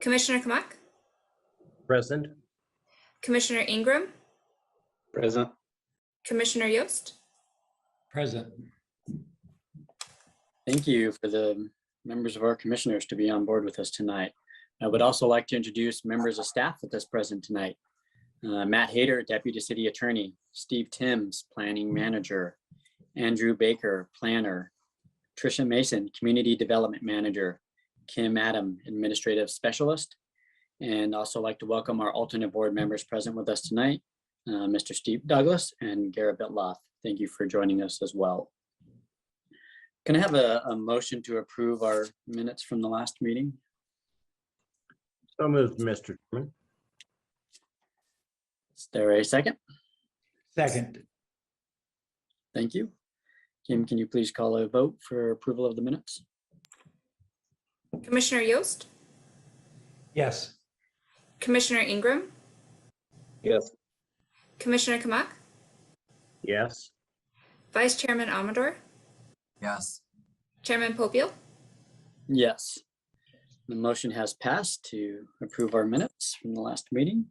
Commissioner Kamak, Present. Commissioner Ingram, Present. Commissioner Yost. Present. Thank you for the members of our commissioners to be on board with us tonight. I would also like to introduce members of staff with us present tonight. Matt Hayter, Deputy City Attorney, Steve Timms, Planning Manager, Andrew Baker, Planner, Tricia Mason, Community Development Manager, Kim Adam, Administrative Specialist, and also like to welcome our alternate board members present with us tonight, Mr. Steve Douglas and Garrett Bitloff. Thank you for joining us as well. Can I have a motion to approve our minutes from the last meeting? So moved, Mr. Chairman. Is there a second? Second. Thank you. Kim, can you please call a vote for approval of the minutes? Commissioner Yost, Yes. Commissioner Ingram, Yes. Commissioner Kamak, Yes. Vice Chairman Amador, Yes. Chairman Popiel. Yes. The motion has passed to approve our minutes from the last meeting.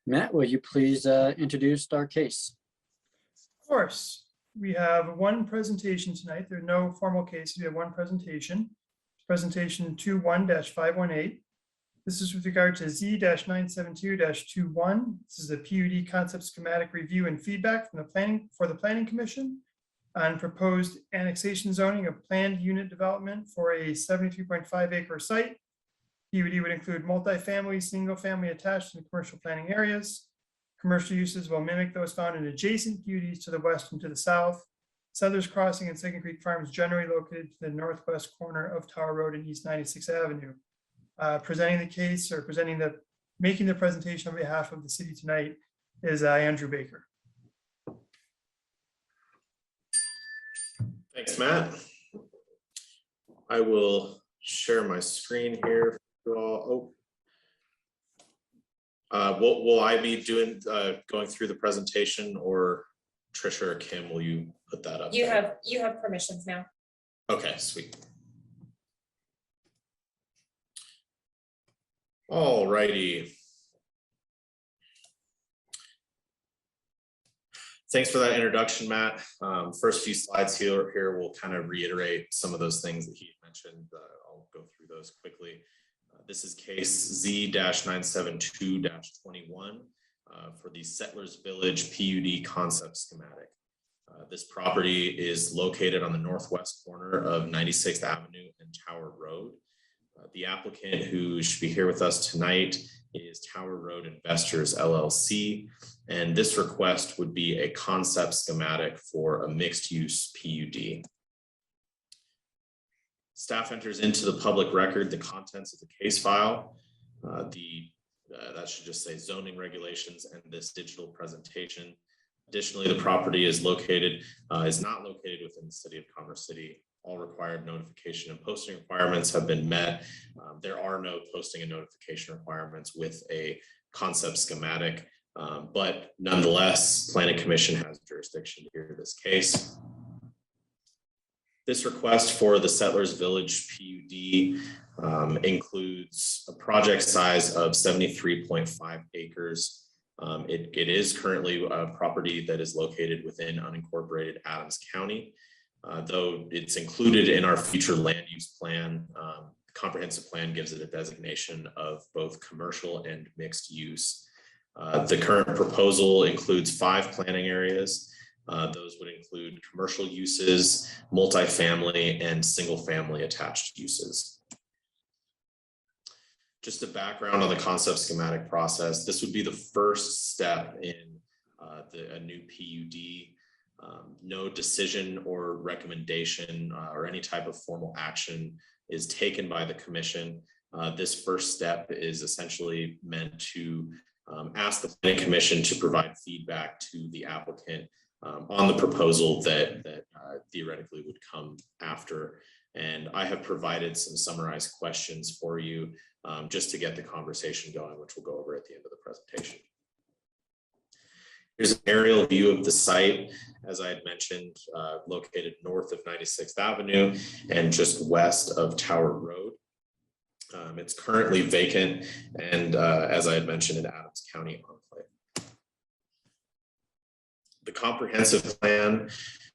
Matt, will you please introduce our case? Of course, we have one presentation tonight. There are no formal cases. We have one presentation. Presentation 21-518. This is with regard to Z-972-21. This is a PUD concept schematic review and feedback from the Planning Commission on proposed annexation zoning of planned unit development for a 73.5 acre site. PUD would include multifamily, single family attached and commercial planning areas. Commercial uses will mimic those found in adjacent PUDs to the west and to the south. Settlers Crossing and Second Creek Farm is generally located to the northwest corner of Tower Road and East 96th Avenue. Presenting the case or making the presentation on behalf of the city tonight is Andrew Baker. Thanks, Matt. I will share my screen here for you all. Will I be doing going through the presentation, or Tricia or Kim, will you put that up? You have permissions now. Okay, sweet. All righty. Thanks for that introduction, Matt. First few slides here will kind of reiterate some of those things that he mentioned. I'll go through those quickly. This is case Z-972-21 for the Settlers Village PUD concept schematic. This property is located on the northwest corner of 96th Avenue and Tower Road. The applicant who should be here with us tonight is Tower Road Investors LLC, and this request would be a concept schematic for a mixed-use PUD. Staff enters into the public record the contents of the case file. That should just say zoning regulations and this digital presentation. Additionally, the property is not located within the city of Commerce City. All required notification and posting requirements have been met. There are no posting and notification requirements with a concept schematic, but nonetheless, Planning Commission has jurisdiction to hear this case. This request for the Settlers Village PUD includes a project size of 73.5 acres. It is currently a property that is located within unincorporated Adams County. Though it's included in our future land use plan, comprehensive plan gives it a designation of both commercial and mixed use. The current proposal includes 5 planning areas. Those would include commercial uses, multifamily, and single family attached uses. Just a background on the concept schematic process. This would be the first step in a new PUD. No decision or recommendation or any type of formal action is taken by the commission. This first step is essentially meant to ask the Planning Commission to provide feedback to the applicant on the proposal that theoretically would come after. And I have provided some summarized questions for you just to get the conversation going, which we'll go over at the end of the presentation. Here's an aerial view of the site, as I had mentioned, located north of 96th Avenue and just west of Tower Road. It's currently vacant and as I had mentioned, in Adams County enclave. The comprehensive plan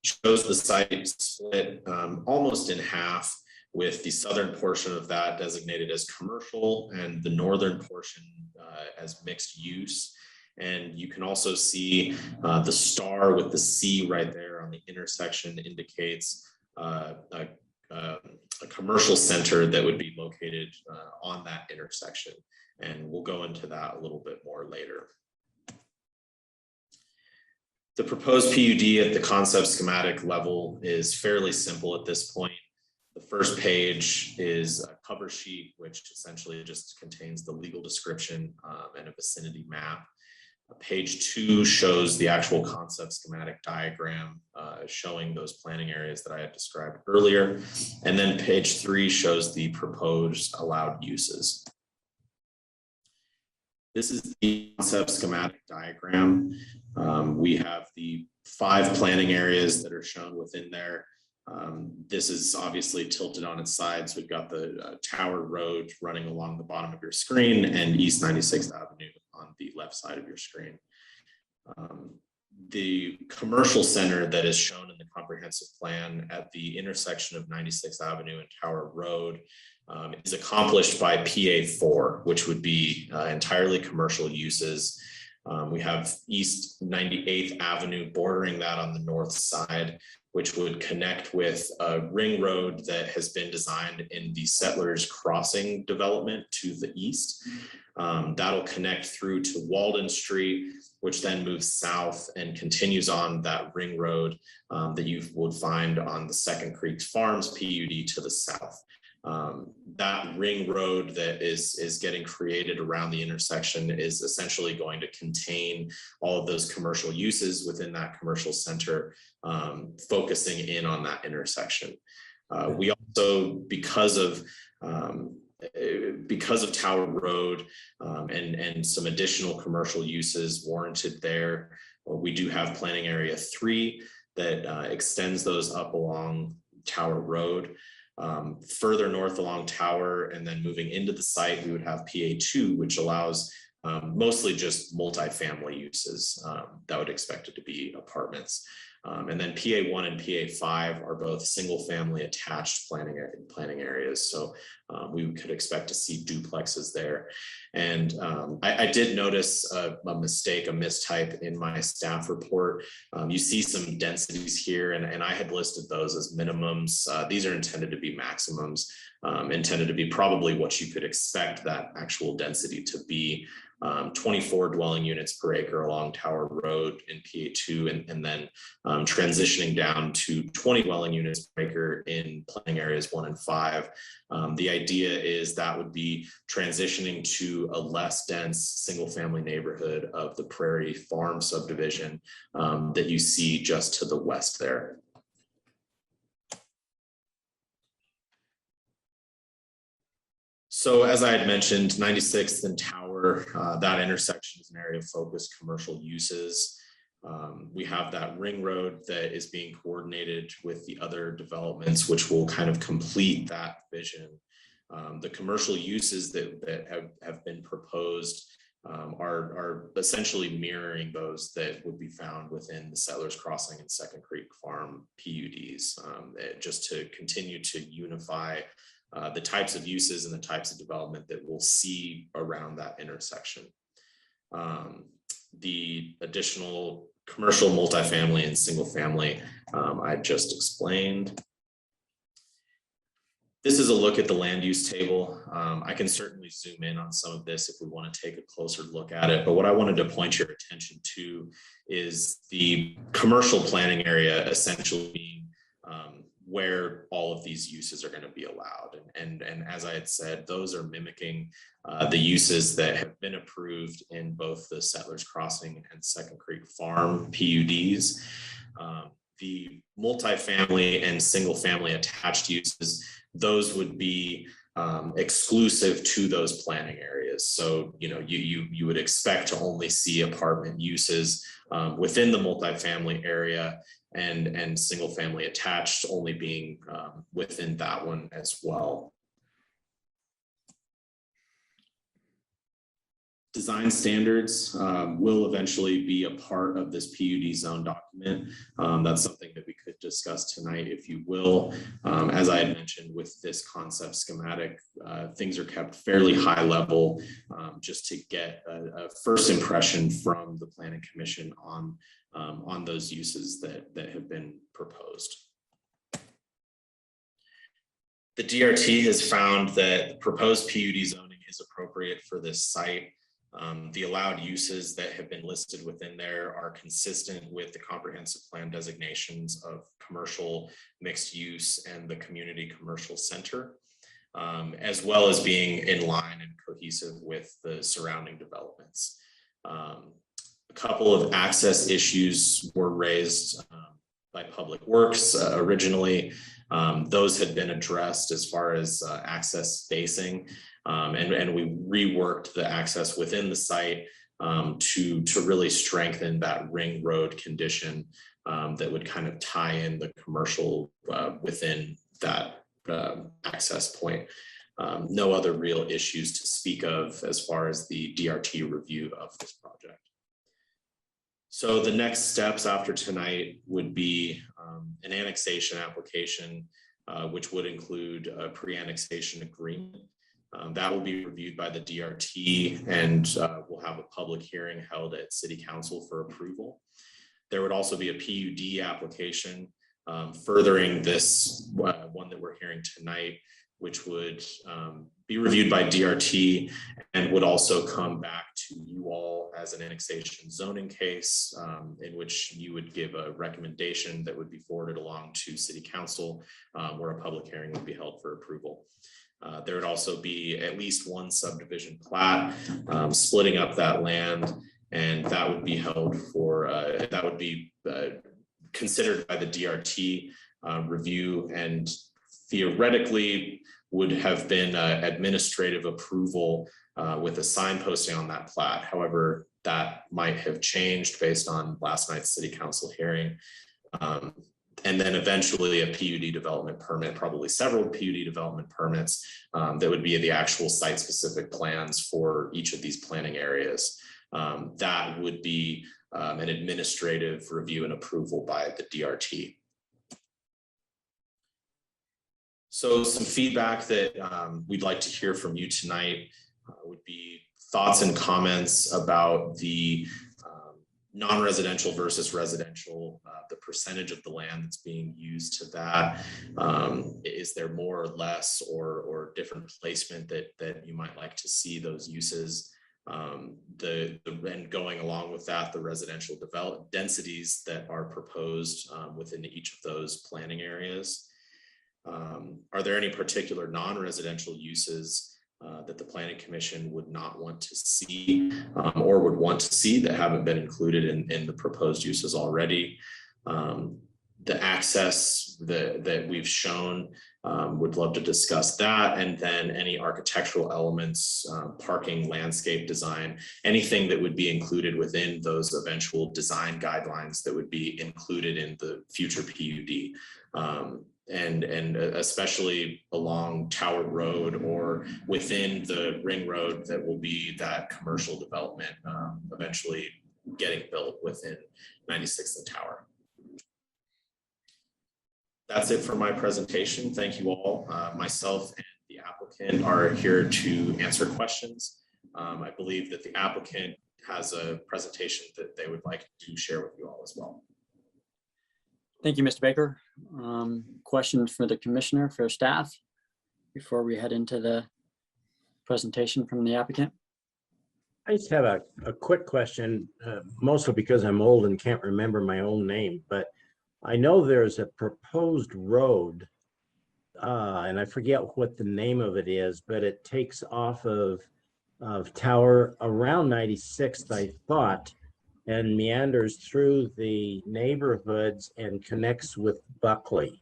shows the site split almost in half, with the southern portion of that designated as commercial and the northern portion as mixed use. And you can also see the star with the C right there on the intersection indicates a commercial center that would be located on that intersection. And we'll go into that a little bit more later. The proposed PUD at the concept schematic level is fairly simple at this point. The first page is a cover sheet, which essentially just contains the legal description and a vicinity map. Page 2 shows the actual concept schematic diagram showing those planning areas that I had described earlier. And then page 3 shows the proposed allowed uses. This is the concept schematic diagram. We have the 5 planning areas that are shown within there. This is obviously tilted on its side. So we've got the Tower Road running along the bottom of your screen and East 96th Avenue on the left side of your screen. The commercial center that is shown in the comprehensive plan at the intersection of 96th Avenue and Tower Road is accomplished by PA4, which would be entirely commercial uses. We have East 98th Avenue bordering that on the north side, which would connect with a ring road that has been designed in the Settlers Crossing development to the east. That'll connect through to Walden Street, which then moves south and continues on that ring road that you would find on the Second Creek Farms PUD to the south. That ring road that is getting created around the intersection is essentially going to contain all of those commercial uses within that commercial center, focusing in on that intersection. We also, because of Tower Road and some additional commercial uses warranted there, we do have planning area 3 that extends those up along Tower Road. Further north along Tower and then moving into the site, we would have PA2, which allows mostly just multifamily uses that would expect it to be apartments. And then PA1 and PA5 are both single family attached planning areas. So we could expect to see duplexes there. And I did notice a mistake, a mistype in my staff report. You see some densities here, and I had listed those as minimums. These are intended to be maximums, intended to be probably what you could expect that actual density to be. 24 dwelling units per acre along Tower Road in PA2, and then transitioning down to 20 dwelling units per acre in planning areas 1 and 5. The idea is that would be transitioning to a less dense single family neighborhood of the Prairie Farm subdivision that you see just to the west there. So as I had mentioned, 96th and Tower, that intersection is an area of focused commercial uses. We have that ring road that is being coordinated with the other developments, which will kind of complete that vision. The commercial uses that have been proposed are essentially mirroring those that would be found within the Settlers Crossing and Second Creek Farm PUDs, just to continue to unify the types of uses and the types of development that we'll see around that intersection. The additional commercial, multifamily, and single family I just explained. This is a look at the land use table. I can certainly zoom in on some of this if we want to take a closer look at it, but what I wanted to point your attention to is the commercial planning area essentially being where all of these uses are going to be allowed. And as I had said, those are mimicking the uses that have been approved in both the Settlers Crossing and Second Creek Farm PUDs. The multifamily and single family attached uses, those would be exclusive to those planning areas. So, you know, you would expect to only see apartment uses within the multifamily area, and single family attached only being within that one as well. Design standards will eventually be a part of this PUD zone document. That's something that we could discuss tonight, if you will. As I had mentioned with this concept schematic, things are kept fairly high level just to get a first impression from the Planning Commission on those uses that have been proposed. The DRT has found that proposed PUD zoning is appropriate for this site. The allowed uses that have been listed within there are consistent with the comprehensive plan designations of commercial mixed use and the community commercial center, as well as being in line and cohesive with the surrounding developments. A couple of access issues were raised by Public Works originally. Those had been addressed as far as access spacing, and we reworked the access within the site to really strengthen that ring road condition that would kind of tie in the commercial within that access point. No other real issues to speak of as far as the DRT review of this project. So the next steps after tonight would be an annexation application, which would include a pre-annexation agreement. That will be reviewed by the DRT, and we'll have a public hearing held at City Council for approval. There would also be a PUD application furthering this one that we're hearing tonight, which would be reviewed by DRT and would also come back to you all as an annexation zoning case in which you would give a recommendation that would be forwarded along to City Council where a public hearing would be held for approval. There would also be at least one subdivision plat splitting up that land, and that would be held for, that would be considered by the DRT review, and theoretically would have been administrative approval with a signposting on that plat. However, that might have changed based on last night's City Council hearing. And then eventually a PUD development permit, probably several PUD development permits that would be the actual site-specific plans for each of these planning areas. That would be an administrative review and approval by the DRT. So some feedback that we'd like to hear from you tonight would be thoughts and comments about the non-residential versus residential, the percentage of the land that's being used to that. Is there more or less or different placement that you might like to see those uses? And going along with that, the residential development densities that are proposed within each of those planning areas. Are there any particular non-residential uses that the Planning Commission would not want to see or would want to see that haven't been included in the proposed uses already? The access that we've shown, would love to discuss that, and then any architectural elements, parking, landscape design, anything that would be included within those eventual design guidelines that would be included in the future PUD. And especially along Tower Road or within the ring road that will be that commercial development eventually getting built within 96th and Tower. That's it for my presentation. Thank you all. Myself and the applicant are here to answer questions. I believe that the applicant has a presentation that they would like to share with you all as well. Thank you, Mr. Baker. Questions for the commissioner, for staff, before we head into the presentation from the applicant? I just have a quick question, mostly because I'm old and can't remember my own name, but I know there's a proposed road, and I forget what the name of it is, but it takes off of Tower around 96th, I thought, and meanders through the neighborhoods and connects with Buckley.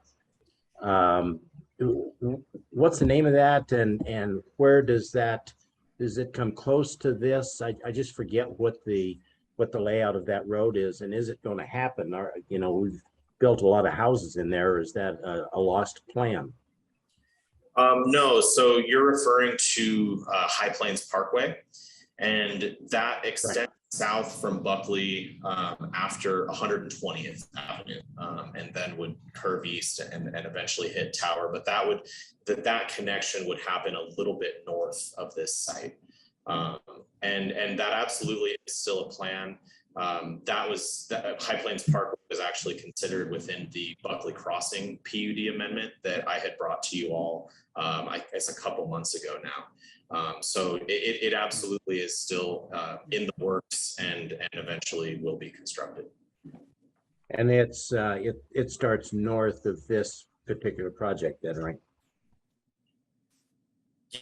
What's the name of that, and where does it come close to this? I just forget what the layout of that road is, and is it going to happen? Or, you know, we've built a lot of houses in there. Or is that a lost plan? No, so you're referring to High Plains Parkway. And that extends south from Buckley after 120th Avenue, and then would curve east and eventually hit Tower. But that connection would happen a little bit north of this site. And that absolutely is still a plan. That High Plains Park was actually considered within the Buckley Crossing PUD amendment that I had brought to you all, I guess a couple months ago now. So it absolutely is still in the works and eventually will be constructed. And it starts north of this particular project then, right?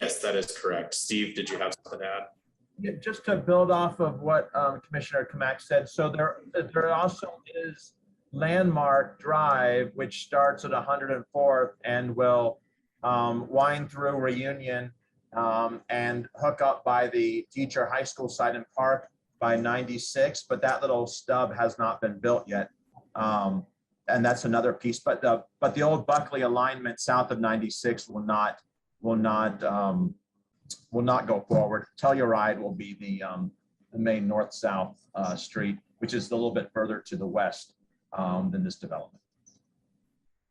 Yes, that is correct. Steve, did you have something to add? Yeah, just to build off of what Commissioner Kamak said, so there also is Landmark Drive, which starts at 104th and will wind through Reunion and hook up by the Teacher High School site and park by 96, but that little stub has not been built yet. And that's another piece, but the old Buckley alignment south of 96 will not go forward. Telluride will be the main north-south street, which is a little bit further to the west than this development.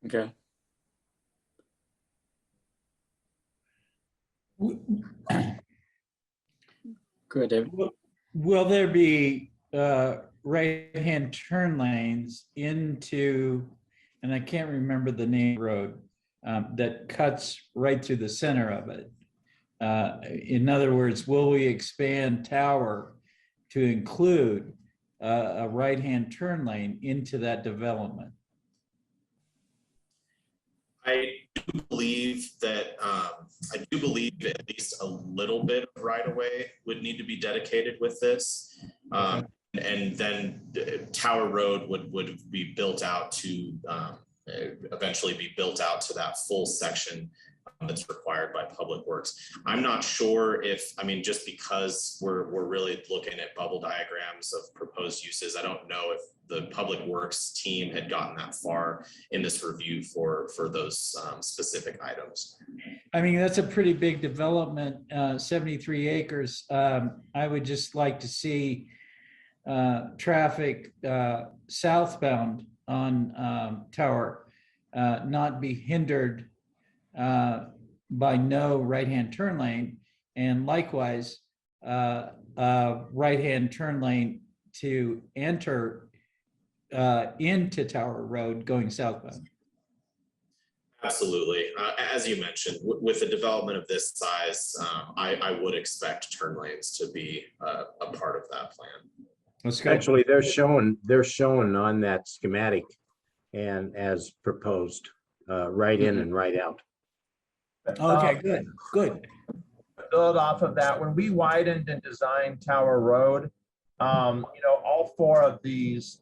Okay. Good, David. Will there be right-hand turn lanes into, and I can't remember the name of the road, that cuts right through the center of it? In other words, will we expand Tower to include a right-hand turn lane into that development? I do believe that at least a little bit of right of way would need to be dedicated with this. And then Tower Road would be built out to eventually be built out to that full section that's required by Public Works. I'm not sure if, I mean, just because we're really looking at bubble diagrams of proposed uses, I don't know if the Public Works team had gotten that far in this review for those specific items. I mean, that's a pretty big development, 73 acres. I would just like to see traffic southbound on Tower not be hindered by no right-hand turn lane, and likewise right-hand turn lane to enter into Tower Road going southbound. Absolutely. As you mentioned, with the development of this size, I would expect turn lanes to be a part of that plan. Let's go. Actually, they're shown on that schematic and as proposed, right in and right out. Okay, good. Build off of that, when we widened and designed Tower Road, all four of these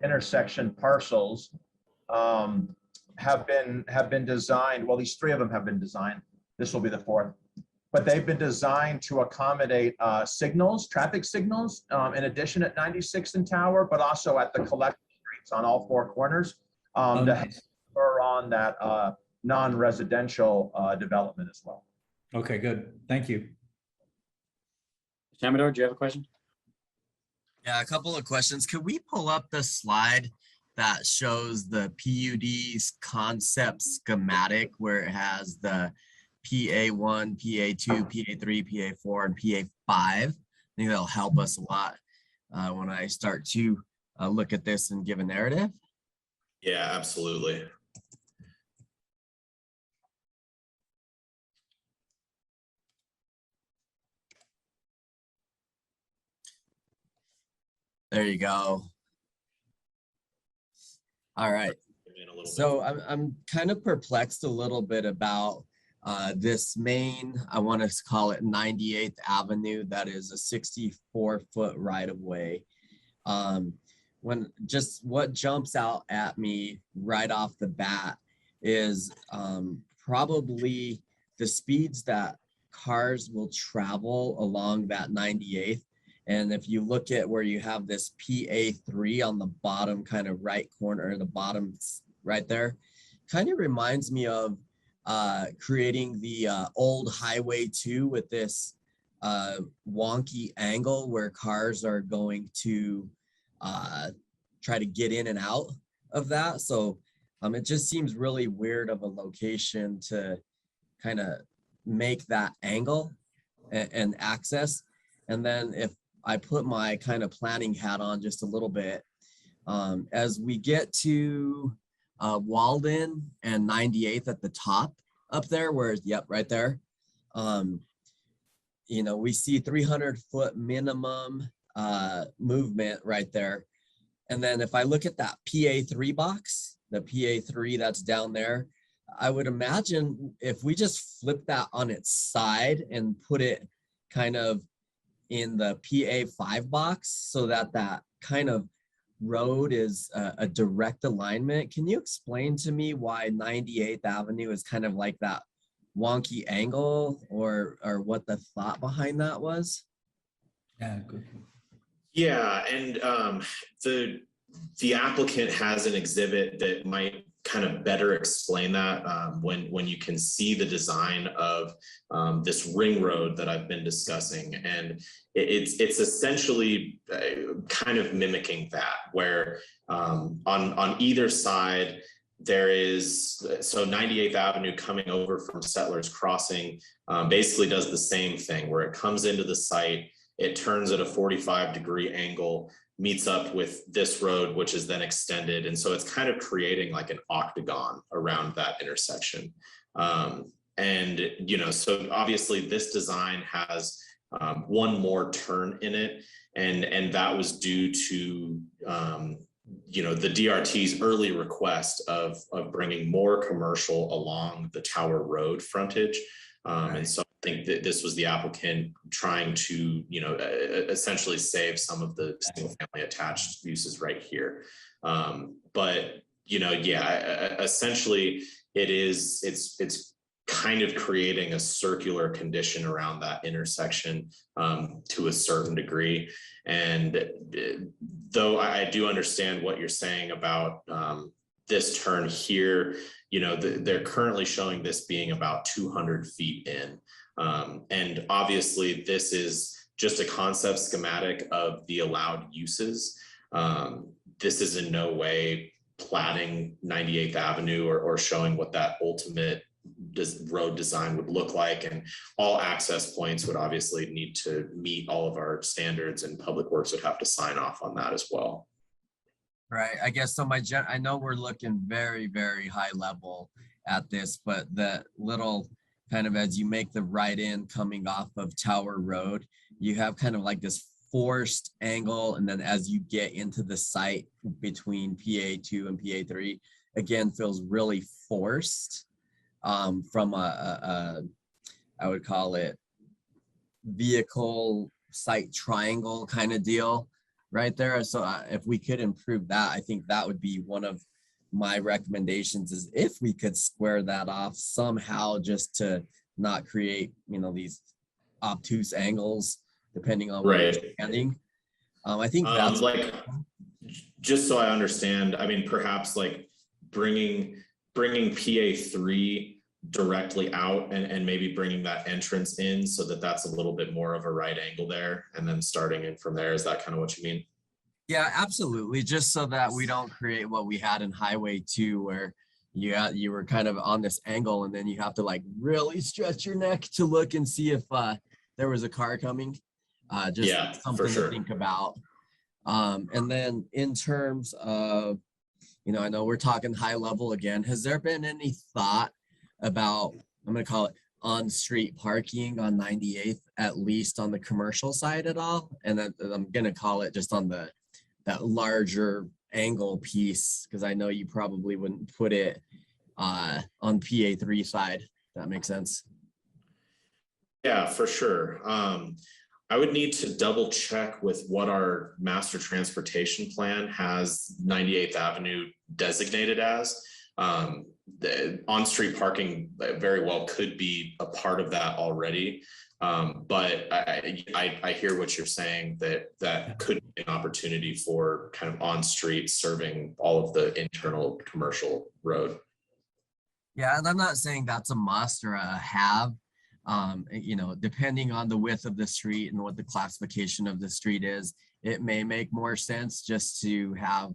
intersection parcels have been designed. Well, these three of them have been designed. This will be the fourth, but they've been designed to accommodate traffic signals, in addition at 96th and Tower, but also at the collective streets on all four corners to spur on that non-residential development as well. Okay, good. Thank you. Amador, do you have a question? Yeah, a couple of questions. Could we pull up the slide that shows the PUD's concept schematic where it has the PA1, PA2, PA3, PA4, and PA5? I think that'll help us a lot when I start to look at this and give a narrative. Yeah, absolutely. There you go. All right. So I'm kind of perplexed a little bit about this main, I want to call it 98th Avenue. That is a 64-foot right of way. What jumps out at me right off the bat is probably the speeds that cars will travel along that 98th. And if you look at where you have this PA3 on the bottom kind of right corner, the bottom right there, kind of reminds me of creating the old Highway 2 with this wonky angle where cars are going to try to get in and out of that. So it just seems really weird of a location to kind of make that angle and access. And then if I put my kind of planning hat on just a little bit, as we get to Walden and 98th at the top up there, where, yep, right there. You know, we see 300-foot minimum movement right there. And then if I look at that PA3 box, the PA3 that's down there, I would imagine if we just flip that on its side and put it kind of in the PA5 box so that that kind of road is a direct alignment. Can you explain to me why 98th Avenue is kind of like that wonky angle, or what the thought behind that was? Yeah, good. Yeah, and the applicant has an exhibit that might kind of better explain that when you can see the design of this ring road that I've been discussing. And it's essentially kind of mimicking that, where on either side, there is, so 98th Avenue coming over from Settlers Crossing basically does the same thing, where it comes into the site, it turns at a 45-degree angle, meets up with this road, which is then extended. And so it's kind of creating like an octagon around that intersection. And, you know, so obviously this design has one more turn in it. And that was due to, you know, the DRT's early request of bringing more commercial along the Tower Road frontage. And so I think that this was the applicant trying to, you know, essentially save some of the single family attached uses right here. But, you know, yeah, essentially it's kind of creating a circular condition around that intersection to a certain degree. And though I do understand what you're saying about this turn here, you know, they're currently showing this being about 200 feet in. And obviously this is just a concept schematic of the allowed uses. This is in no way platting 98th Avenue or showing what that ultimate road design would look like. And all access points would obviously need to meet all of our standards, and Public Works would have to sign off on that as well. Right. I guess so. I know we're looking very, very high level at this, but the little kind of, as you make the right in coming off of Tower Road, you have kind of like this forced angle. And then as you get into the site between PA2 and PA3, again, feels really forced from I would call it vehicle site triangle kind of deal right there. So if we could improve that, I think that would be one of my recommendations, is if we could square that off somehow, just to not create, you know, these obtuse angles depending on where you're standing. I think that's like, just so I understand, I mean, perhaps like bringing PA3 directly out and maybe bringing that entrance in so that that's a little bit more of a right angle there, and then starting in from there. Is that kind of what you mean? Yeah, absolutely. Just so that we don't create what we had in Highway 2, where you were kind of on this angle and then you have to like really stretch your neck to look and see if there was a car coming. Just something to think about. And then in terms of, you know, I know we're talking high level again. Has there been any thought about, I'm going to call it on-street parking on 98th, at least on the commercial side at all? And then I'm going to call it just on that larger angle piece, because I know you probably wouldn't put it on PA3 side. If that makes sense. Yeah, for sure. I would need to double check with what our master transportation plan has 98th Avenue designated as. The on-street parking very well could be a part of that already. But I hear what you're saying, that could be an opportunity for kind of on-street serving all of the internal commercial road. Yeah, and I'm not saying that's a must or a have. You know, depending on the width of the street and what the classification of the street is, it may make more sense just to have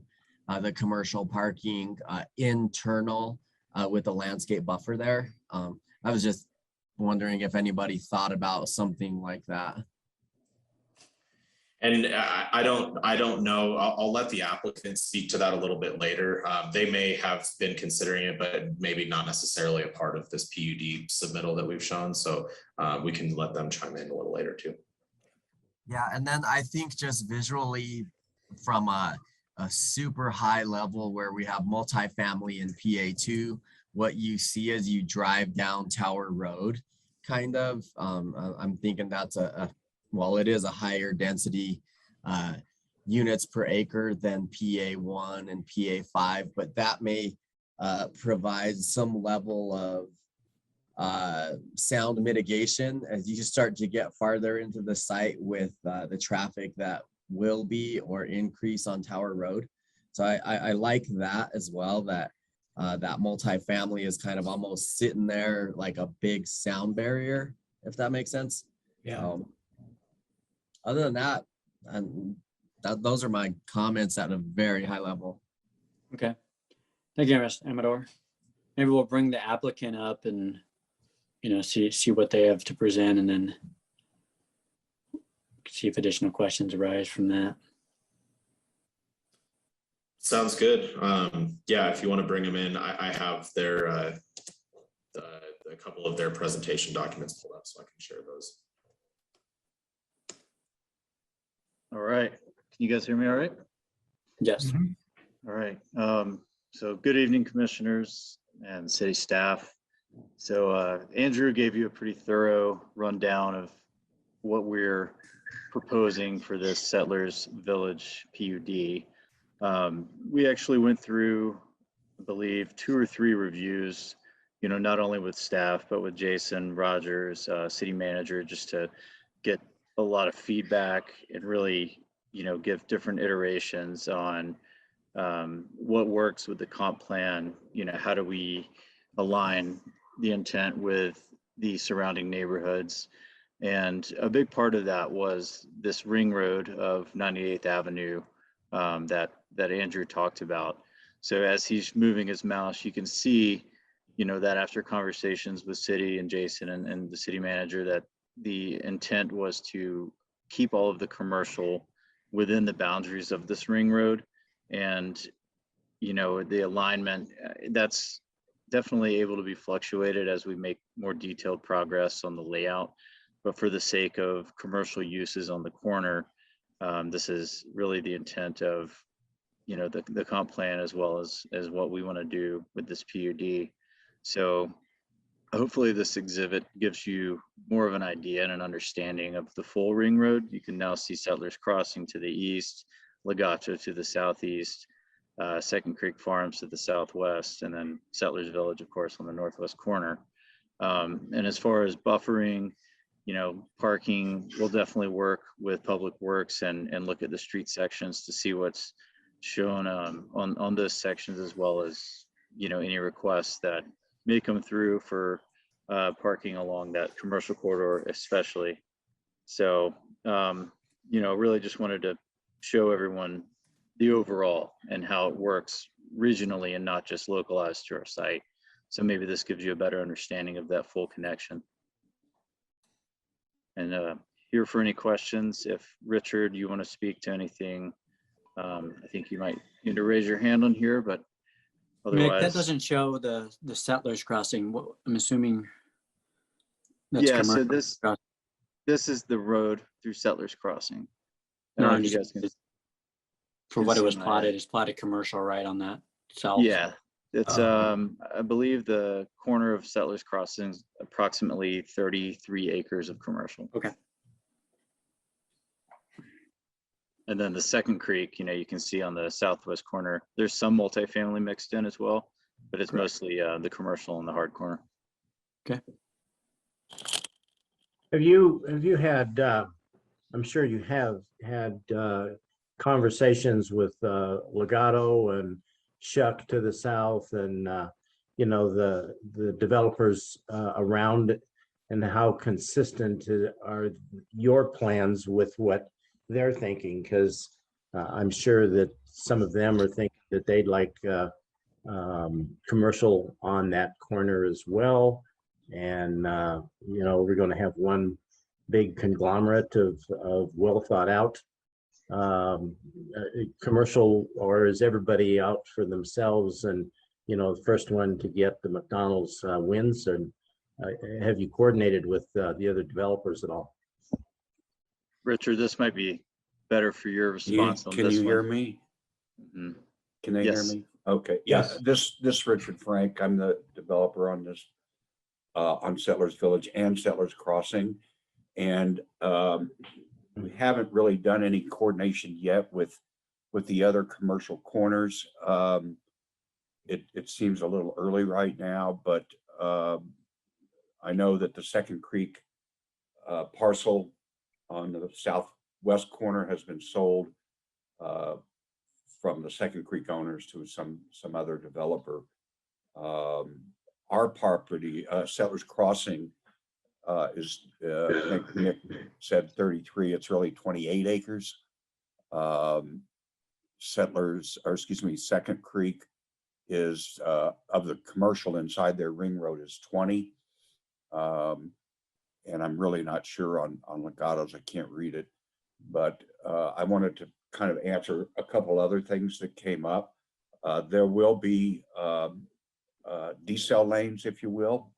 the commercial parking internal with a landscape buffer there. I was just wondering if anybody thought about something like that. And I don't know. I'll let the applicant speak to that a little bit later. They may have been considering it, but maybe not necessarily a part of this PUD submittal that we've shown. So we can let them chime in a little later too. Yeah, and then I think just visually from a super high level where we have multifamily in PA2, what you see as you drive down Tower Road, kind of, I'm thinking that's well, it is a higher density units per acre than PA1 and PA5, but that may provide some level of sound mitigation as you start to get farther into the site with the traffic that will be or increase on Tower Road. So I like that as well, that that multifamily is kind of almost sitting there like a big sound barrier, if that makes sense. Yeah. Other than that, those are my comments at a very high level. Okay. Thank you, Mr. Amador. Maybe we'll bring the applicant up and, see what they have to present, and then see if additional questions arise from that. Sounds good. Yeah, if you want to bring them in, I have their a couple of their presentation documents pulled up, so I can share those. All right. Can you guys hear me all right? Yes. All right. So good evening, commissioners and city staff. So Andrew gave you a pretty thorough rundown of what we're proposing for this Settlers Village PUD. We actually went through, I believe, 2 or 3 reviews, not only with staff, but with Jason Rogers, city manager, just to get a lot of feedback and really, give different iterations on what works with the comp plan. How do we align the intent with the surrounding neighborhoods? And a big part of that was this ring road of 98th Avenue that Andrew talked about. So as he's moving his mouse, you can see, that after conversations with city and Jason and the city manager, that the intent was to keep all of the commercial within the boundaries of this ring road. And, the alignment, that's definitely able to be fluctuated as we make more detailed progress on the layout. But for the sake of commercial uses on the corner, this is really the intent of, the comp plan, as well as what we want to do with this PUD. So hopefully this exhibit gives you more of an idea and an understanding of the full ring road. You can now see Settlers Crossing to the east, Legato to the southeast, Second Creek Farms to the southwest, and then Settlers Village, of course, on the northwest corner. And as far as buffering, parking, we'll definitely work with Public Works and look at the street sections to see what's shown on those sections, as well as, any requests that may come through for parking along that commercial corridor, especially. So, really just wanted to show everyone the overall and how it works regionally and not just localized to our site. So maybe this gives you a better understanding of that full connection. And here for any questions. If Richard, you want to speak to anything, I think you might need to raise your hand on here, but otherwise. Mick, that doesn't show the Settlers Crossing. I'm assuming that's yeah, so commercial. this is the road through Settlers Crossing. No, I don't know if you guys can, for what it was plotted, it's plotted commercial right on that south. yeah, it's I believe the corner of Settlers Crossing is approximately 33 acres of commercial. Okay. And then the Second Creek, you can see on the southwest corner, there's some multifamily mixed in as well, but it's mostly the commercial in the hard corner. Okay. Have you had, I'm sure you have had conversations with Legato and Shuck to the south, and the developers around and how consistent are your plans with what they're thinking? Because I'm sure that some of them are thinking that they'd like commercial on that corner as well. And, we're going to have one big conglomerate of well thought out commercial, or is everybody out for themselves and, the first one to get the McDonald's wins? And have you coordinated with the other developers at all? Richard, this might be better for your response on Can this you hear one. me? Mhm. Can they hear Yes. me? Okay, yeah, Yes. this Richard Frank, I'm the developer on this, on Settlers Village and Settlers Crossing. And we haven't really done any coordination yet with the other commercial corners. It seems a little early right now, but I know that the Second Creek parcel on the southwest corner has been sold from the Second Creek owners to some other developer. Our property, Settlers Crossing, is, I think Nick said 33, it's really 28 acres. Second Creek is, of the commercial inside their ring road, is 20. And I'm really not sure on Legato's, I can't read it. But I wanted to kind of answer a couple other things that came up. There will be decel lanes, if you will,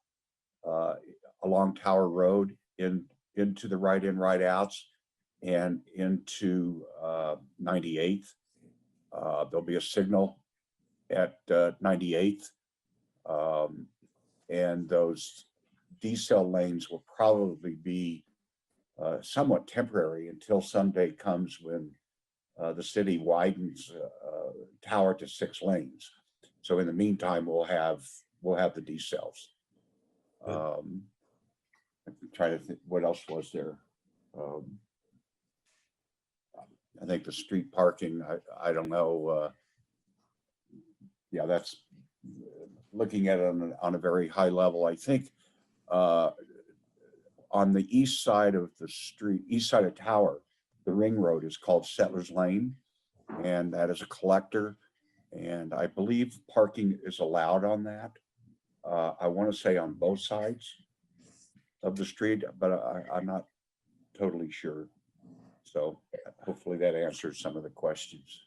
along Tower Road into the right in, right outs and into 98th. There'll be a signal at 98th. And those decel lanes will probably be somewhat temporary until someday comes when the city widens Tower to 6 lanes. So in the meantime, we'll have the decels. I'm trying to think, what else was there? I think the street parking, I don't know. Yeah, that's looking at it on a very high level. I think on the east side of the street, east side of Tower, the ring road is called Settlers Lane, and that is a collector. And I believe parking is allowed on that. I want to say on both sides of the street, but I'm not totally sure. So hopefully that answers some of the questions.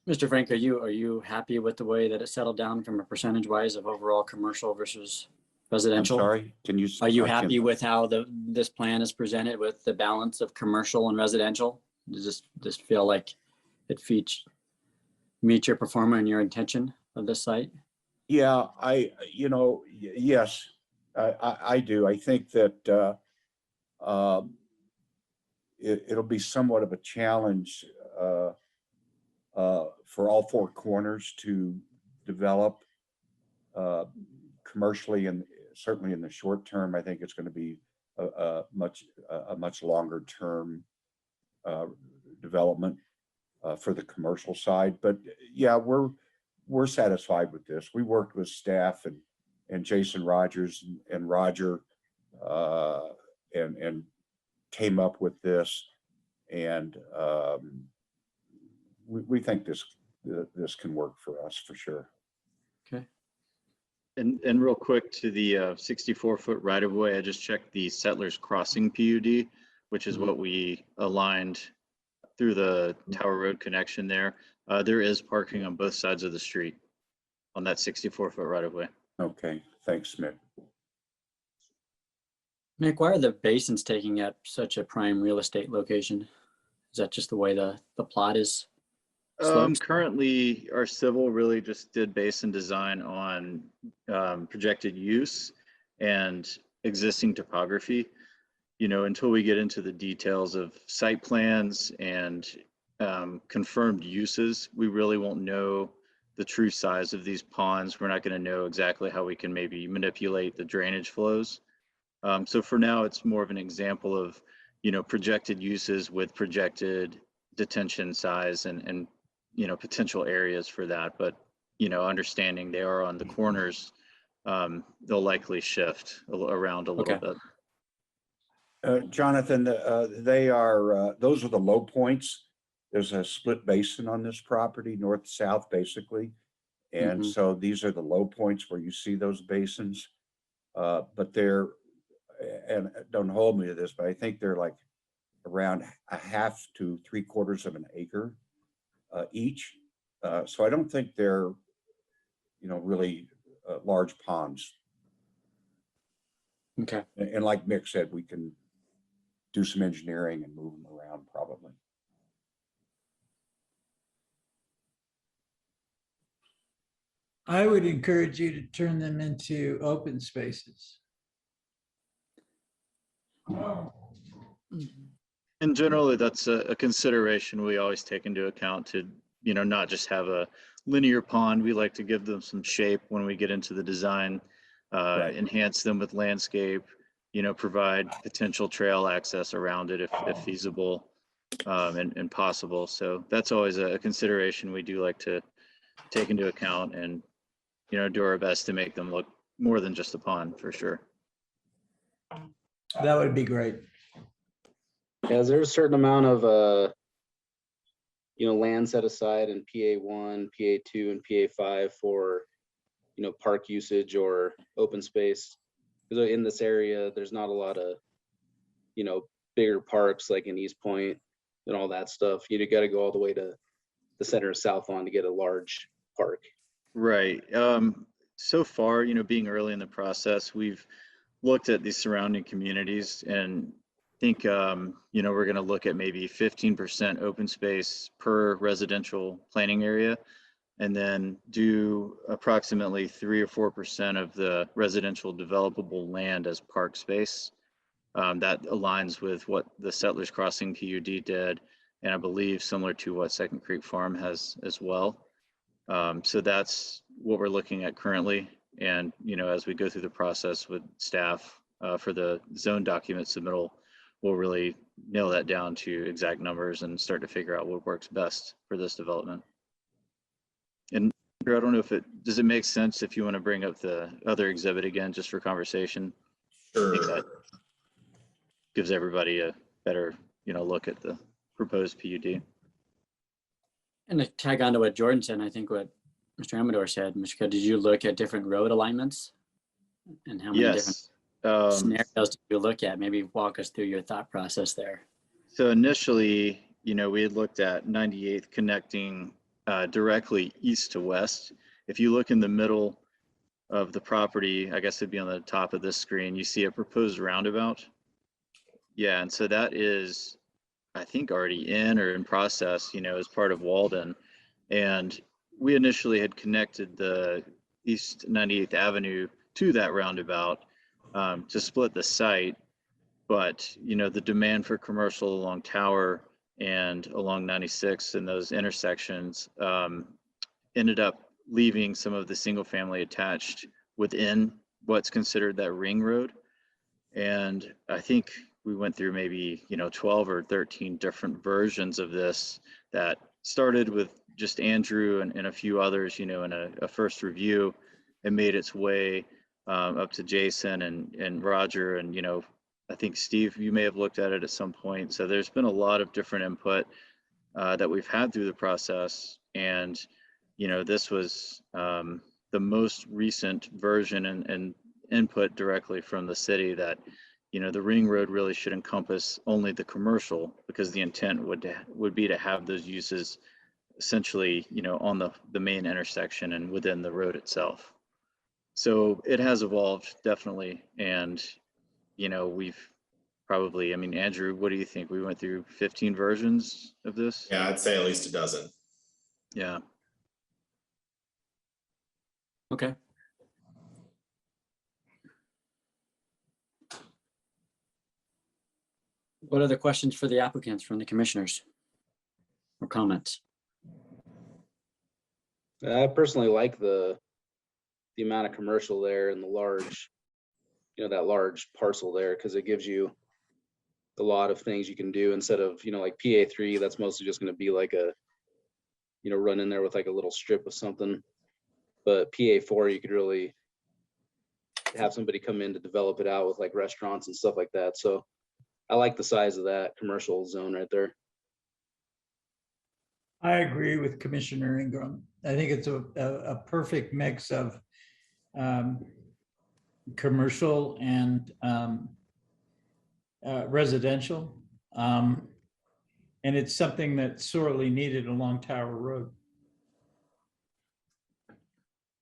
Mr. Frank, are you happy with the way that it settled down from a percentage wise of overall commercial versus I'm residential? sorry, can you? Are you I can't- happy with how this plan is presented with the balance of commercial and residential? Does this feel like it meets your performa and your intention of this site? Yeah, yes, I do. I think that it'll be somewhat of a challenge for all 4 corners to develop commercially, and certainly in the short term. I think it's going to be a much longer term development for the commercial side. But yeah, we're satisfied with this. We worked with staff and Jason Rogers and Roger and came up with this, and we think this can work for us for sure. Okay. And real quick to the 64-foot right of way, I just checked the Settlers Crossing PUD, which is what we aligned through the Tower Road connection there. There is parking on both sides of the street on that 64-foot right of way. Okay, thanks, Mick. Nick, why are the basins taking up such a prime real estate location? Is that just the way the plot is sloped? Currently, our civil really just did basin design on projected use and existing topography. Until we get into the details of site plans and confirmed uses, we really won't know the true size of these ponds. We're not going to know exactly how we can maybe manipulate the drainage flows. So for now, it's more of an example of, projected uses with projected detention size and potential areas for that. But, understanding they are on the corners, they'll likely shift around a little bit. Jonathan, they are, those are the low points. There's a split basin on this property, north-south, basically. And Mhm. so these are the low points where you see those basins. But they're, and don't hold me to this, but I think they're like around a half to 3/4 of an acre each. So I don't think they're, really large ponds. Okay. And like Mick said, we can do some engineering and move them around probably. I would encourage you to turn them into open spaces. In general, that's a consideration we always take into account to, not just have a linear pond. We like to give them some shape when we get into the design, enhance them with landscape, provide potential trail access around it if feasible and possible. So that's always a consideration we do like to take into account and, do our best to make them look more than just a pond for sure. That would be great. Yeah, is there a certain amount of, land set aside in PA1, PA2, and PA5 for, park usage or open space? Because in this area, there's not a lot of, bigger parks like in East Point and all that stuff. You got to go all the way to the center of South Lawn to get a large park. Right. So far, being early in the process, we've looked at the surrounding communities and think, we're going to look at maybe 15% open space per residential planning area, and then do approximately 3 or 4% of the residential developable land as park space. That aligns with what the Settlers Crossing PUD did, and I believe similar to what Second Creek Farm has as well. So that's what we're looking at currently. And, as we go through the process with staff for the zone document submittal, we'll really nail that down to exact numbers and start to figure out what works best for this development. And I don't know does it make sense if you want to bring up the other exhibit again, just for conversation? I think that gives everybody a better, look at the proposed PUD. And to tag on to what Jordan said, I think what Mr. Amador said, Mr. Coe, did you look at different road alignments? And how many different scenarios did you look at? Maybe walk us through your thought process there. So initially, we had looked at 98th connecting directly east to west. If you look in the middle of the property, I guess it'd be on the top of this screen, you see a proposed roundabout. Yeah, and so that is, I think, already in or in process, as part of Walden. And we initially had connected the East 98th Avenue to that roundabout to split the site. But, the demand for commercial along Tower and along 96 and those intersections ended up leaving some of the single family attached within what's considered that ring road. And I think we went through maybe, 12 or 13 different versions of this that started with just Andrew and a few others, in a first review, and made its way up to Jason and Roger. And, I think Steve, you may have looked at it at some point. So there's been a lot of different input that we've had through the process. And, this was the most recent version and input directly from the city that, the ring road really should encompass only the commercial, because the intent would be to have those uses essentially, on the main intersection and within the road itself. So it has evolved definitely. And, we've probably, Andrew, what do you think? We went through 15 versions of this? Yeah, I'd say at least a dozen. Yeah. Okay. What other questions for the applicants from the commissioners or comments? I personally like the amount of commercial there and the large, that large parcel there, because it gives you a lot of things you can do instead of, like PA3, that's mostly just going to be like a, run in there with like a little strip of something. But PA4, you could really have somebody come in to develop it out with like restaurants and stuff like that. So I like the size of that commercial zone right there. I agree with Commissioner Ingram. I think it's a perfect mix of commercial and residential. And it's something that's sorely needed along Tower Road.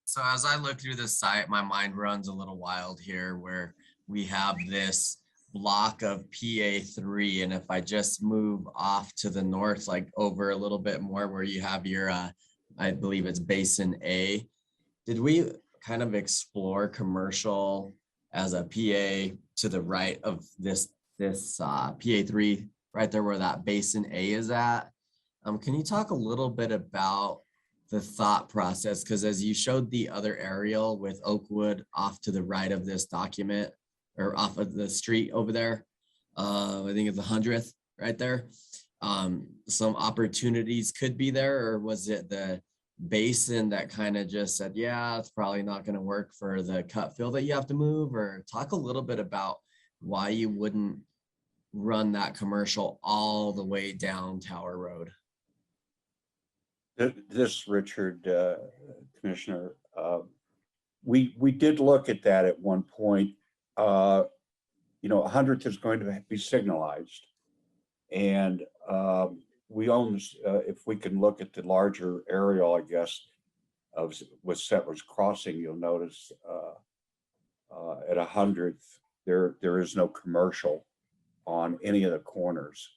So as I look through this site, my mind runs a little wild here where we have this block of PA3. And if I just move off to the north, like over a little bit more where you have your, I believe it's Basin A, did we kind of explore commercial as a PA to the right of this PA3 right there where that Basin A is at? Can you talk a little bit about the thought process? Because as you showed the other aerial with Oakwood off to the right of this document or off of the street over there, I think it's the 100th right there. Some opportunities could be there, or was it the Basin that kind of just said, yeah, it's probably not going to work for the cut fill that you have to move? Or talk a little bit about why you wouldn't run that commercial all the way down Tower Road. This, Richard, Commissioner, we did look at that at one point. 100th is going to be signalized, and we own this, if we can look at the larger aerial, I guess, with Settlers Crossing, you'll notice at 100th there is no commercial on any of the corners.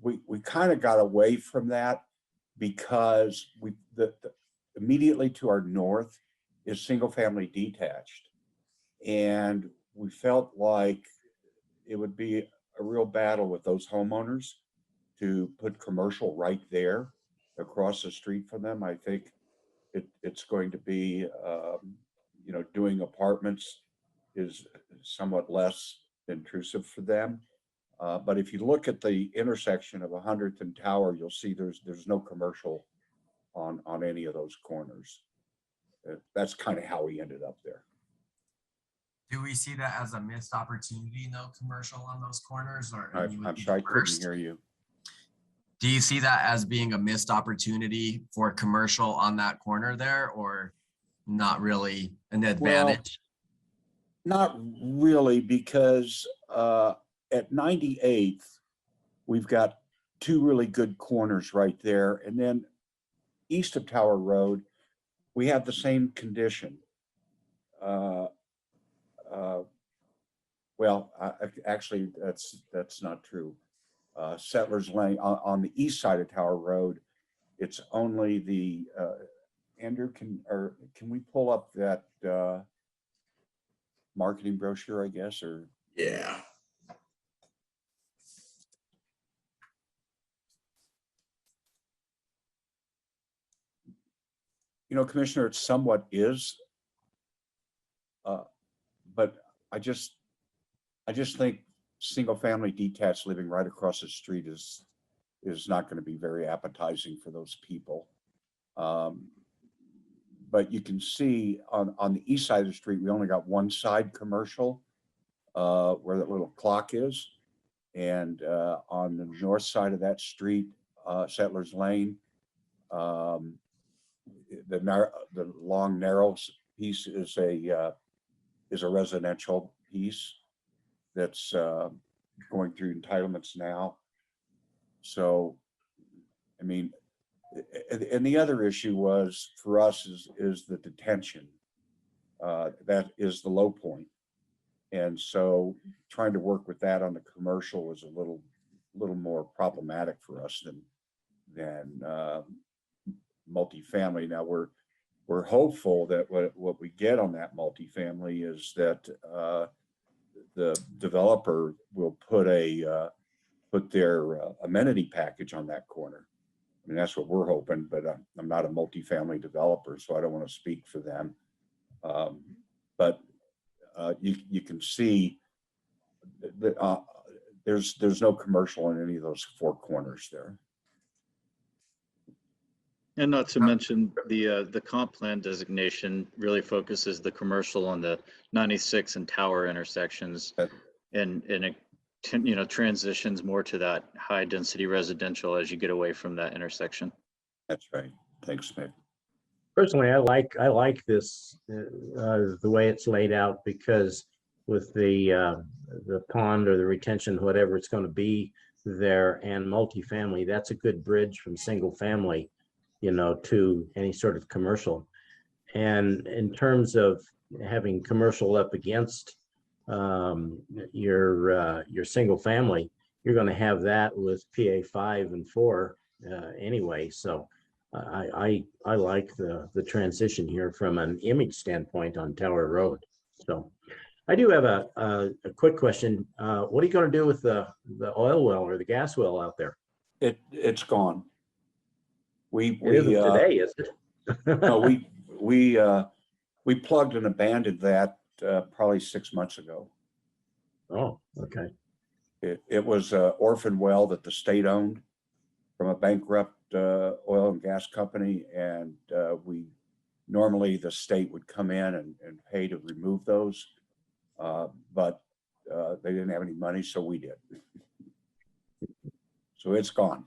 We kind of got away from that because immediately to our north is single family detached, and we felt like it would be a real battle with those homeowners to put commercial right there across the street from them. I think it's going to be, doing apartments is somewhat less intrusive for them. But if you look at the intersection of 100th and Tower, you'll see there's no commercial on any of those corners. That's kind of how we ended up there. Do we see that as a missed opportunity, no commercial on those corners? Or I'm sorry, I couldn't hear you. Do you see that as being a missed opportunity for commercial on that corner there, or not really an advantage? Well, not really, because at 98th, we've got two really good corners right there. And then east of Tower Road, we have the same condition. Actually, that's not true. Settlers Lane on the east side of Tower Road, it's only the Andrew, can we pull up that marketing brochure, I guess, or Yeah. Commissioner, it somewhat is, but I just think single family detached living right across the street is not going to be very appetizing for those people. But you can see on the east side of the street, we only got one side commercial where that little clock is. And on the north side of that street, Settlers Lane, the long narrow piece is a residential piece that's going through entitlements now. So, I mean, and the other issue was for us is the detention. That is the low point. And so trying to work with that on the commercial was a little more problematic for us than multifamily. Now we're hopeful that what we get on that multifamily is that the developer will put their amenity package on that corner. I mean, that's what we're hoping, but I'm not a multifamily developer, so I don't want to speak for them. But you can see that there's no commercial in any of those four corners there. And not to mention the comp plan designation really focuses the commercial on the 96 and Tower intersections, and transitions more to that high density residential as you get away from that intersection. That's right. Thanks, Mick. Personally, I like this, the way it's laid out, because with the pond or the retention, whatever it's going to be there, and multifamily, that's a good bridge from single family, to any sort of commercial. And in terms of having commercial up against your single family, you're going to have that with PA 5 and 4 anyway. So I like the transition here from an image standpoint on Tower Road. So I do have a quick question. What are you going to do with the oil well or the gas well out there? It's gone. It isn't today, is it? No, we plugged and abandoned that probably 6 months ago. Oh, okay. It was an orphan well that the state owned from a bankrupt oil and gas company, and normally the state would come in and pay to remove those, but they didn't have any money, so we did. So it's gone.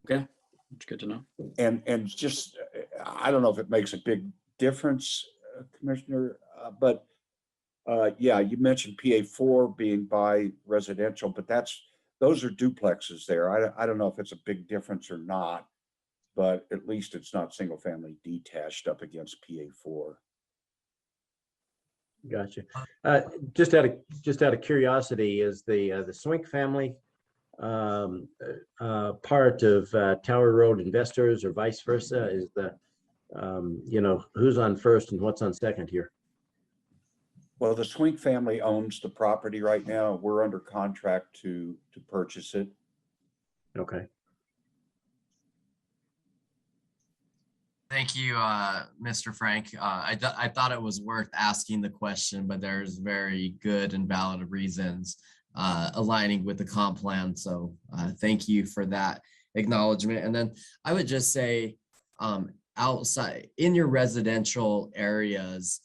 Okay, that's good to know. And just, I don't know if it makes a big difference, Commissioner, but yeah, you mentioned PA4 being by residential, but those are duplexes there. I don't know if it's a big difference or not, but at least it's not single family detached up against PA4. Gotcha. Just out of curiosity, is the Swink family part of Tower Road Investors, or vice versa? Is who's on first and what's on second here? Well, the Swink family owns the property right now. We're under contract to purchase it. Okay. Thank you, Mr. Frank. I thought it was worth asking the question, but there's very good and valid reasons aligning with the comp plan. So thank you for that acknowledgement. And then I would just say outside in your residential areas,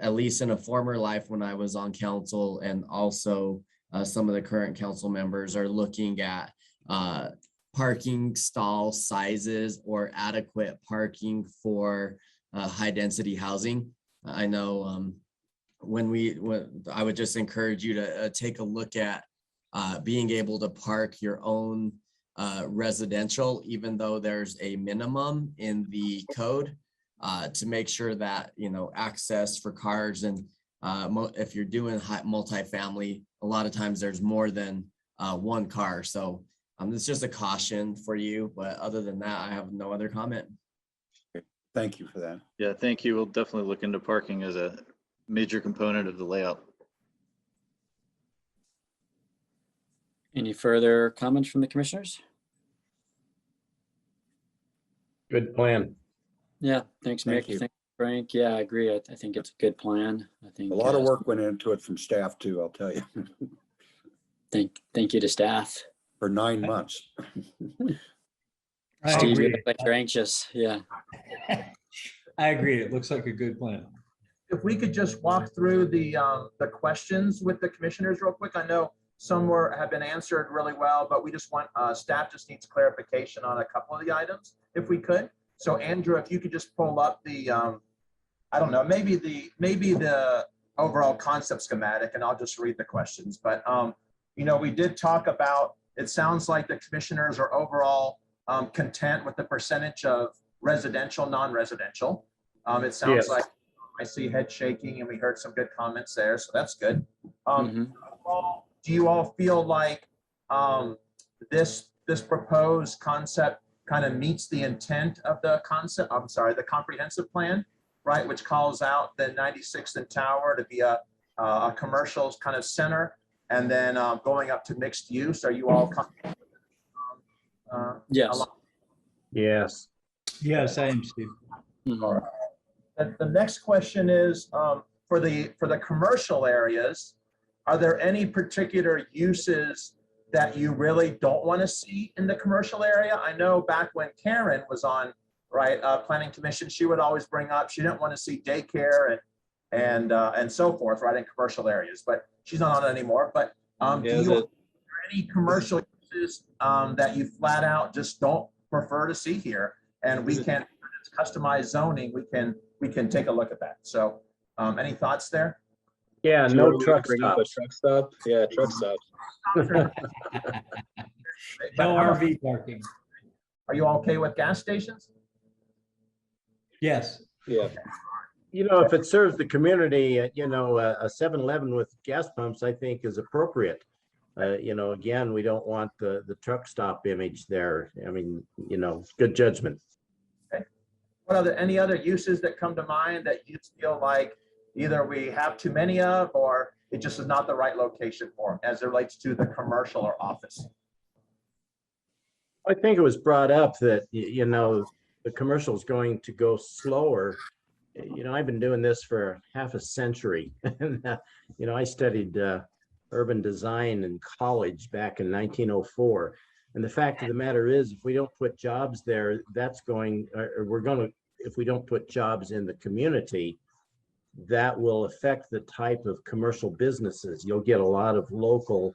at least in a former life when I was on council, and also some of the current council members are looking at parking stall sizes or adequate parking for high density housing. I know I would just encourage you to take a look at being able to park your own residential, even though there's a minimum in the code, to make sure that, access for cars, and if you're doing multifamily, a lot of times there's more than one car. So it's just a caution for you, but other than that, I have no other comment. Thank you for that. Yeah, thank you. We'll definitely look into parking as a major component of the layout. Any further comments from the commissioners? Good plan. Yeah, thanks, Mick. Thank you. Thanks, Frank. Yeah, I agree. I think it's a good plan. I think A lot of work went into it from staff too, I'll tell you, Thank you to staff. for 9 months. I Steve, you agree. look like you're anxious. Yeah. I agree. It looks like a good plan. If we could just walk through the questions with the commissioners real quick. I know some have been answered really well, but we just want, staff just needs clarification on a couple of the items, if we could. So Andrew, if you could just pull up the, I don't know, maybe the overall concept schematic, and I'll just read the questions. But, we did talk about, it sounds like the commissioners are overall content with the percentage of residential, non-residential. It sounds Yes. like I see head shaking, and we heard some good comments there, so that's good. Do you all feel like this proposed concept kind of meets the intent of the the comprehensive plan, right? Which calls out the 96th and Tower to be a commercial kind of center, and then going up to mixed use. Are you all comfortable with Yes. Yes. Yes, I am, Steve. All right. The next question is for the commercial areas, are there any particular uses that you really don't want to see in the commercial area? I know back when Karen was on, planning commission, she would always bring up, she didn't want to see daycare and so forth, right, in commercial areas, but she's not on it anymore. But do Yeah, is you, it- are there any commercial uses that you flat out just don't prefer to see here? And we can, it's customized zoning, we can take a look at that. So any thoughts there? Yeah, do you no want me to truck bring up a stops. truck stop? Yeah, truck stops. No How about- RV parking. Are you okay with gas stations? Yes. Yeah, You know, if it serves the community, you know, a 7-Eleven with gas pumps, I think is appropriate. You know, again, we don't want the truck stop image there. I mean, you know, good judgment. Any other uses that come to mind that you feel like either we have too many of, or it just is not the right location for them as it relates to the commercial or office? I think it was brought up that, you know, the commercial is going to go slower. You know, I've been doing this for half a century. And, you know, I studied urban design in college back in 1904. And the fact of the matter is, if we don't put jobs there, that's going, or we're going to, if we don't put jobs in the community, that will affect the type of commercial businesses. You'll get a lot of local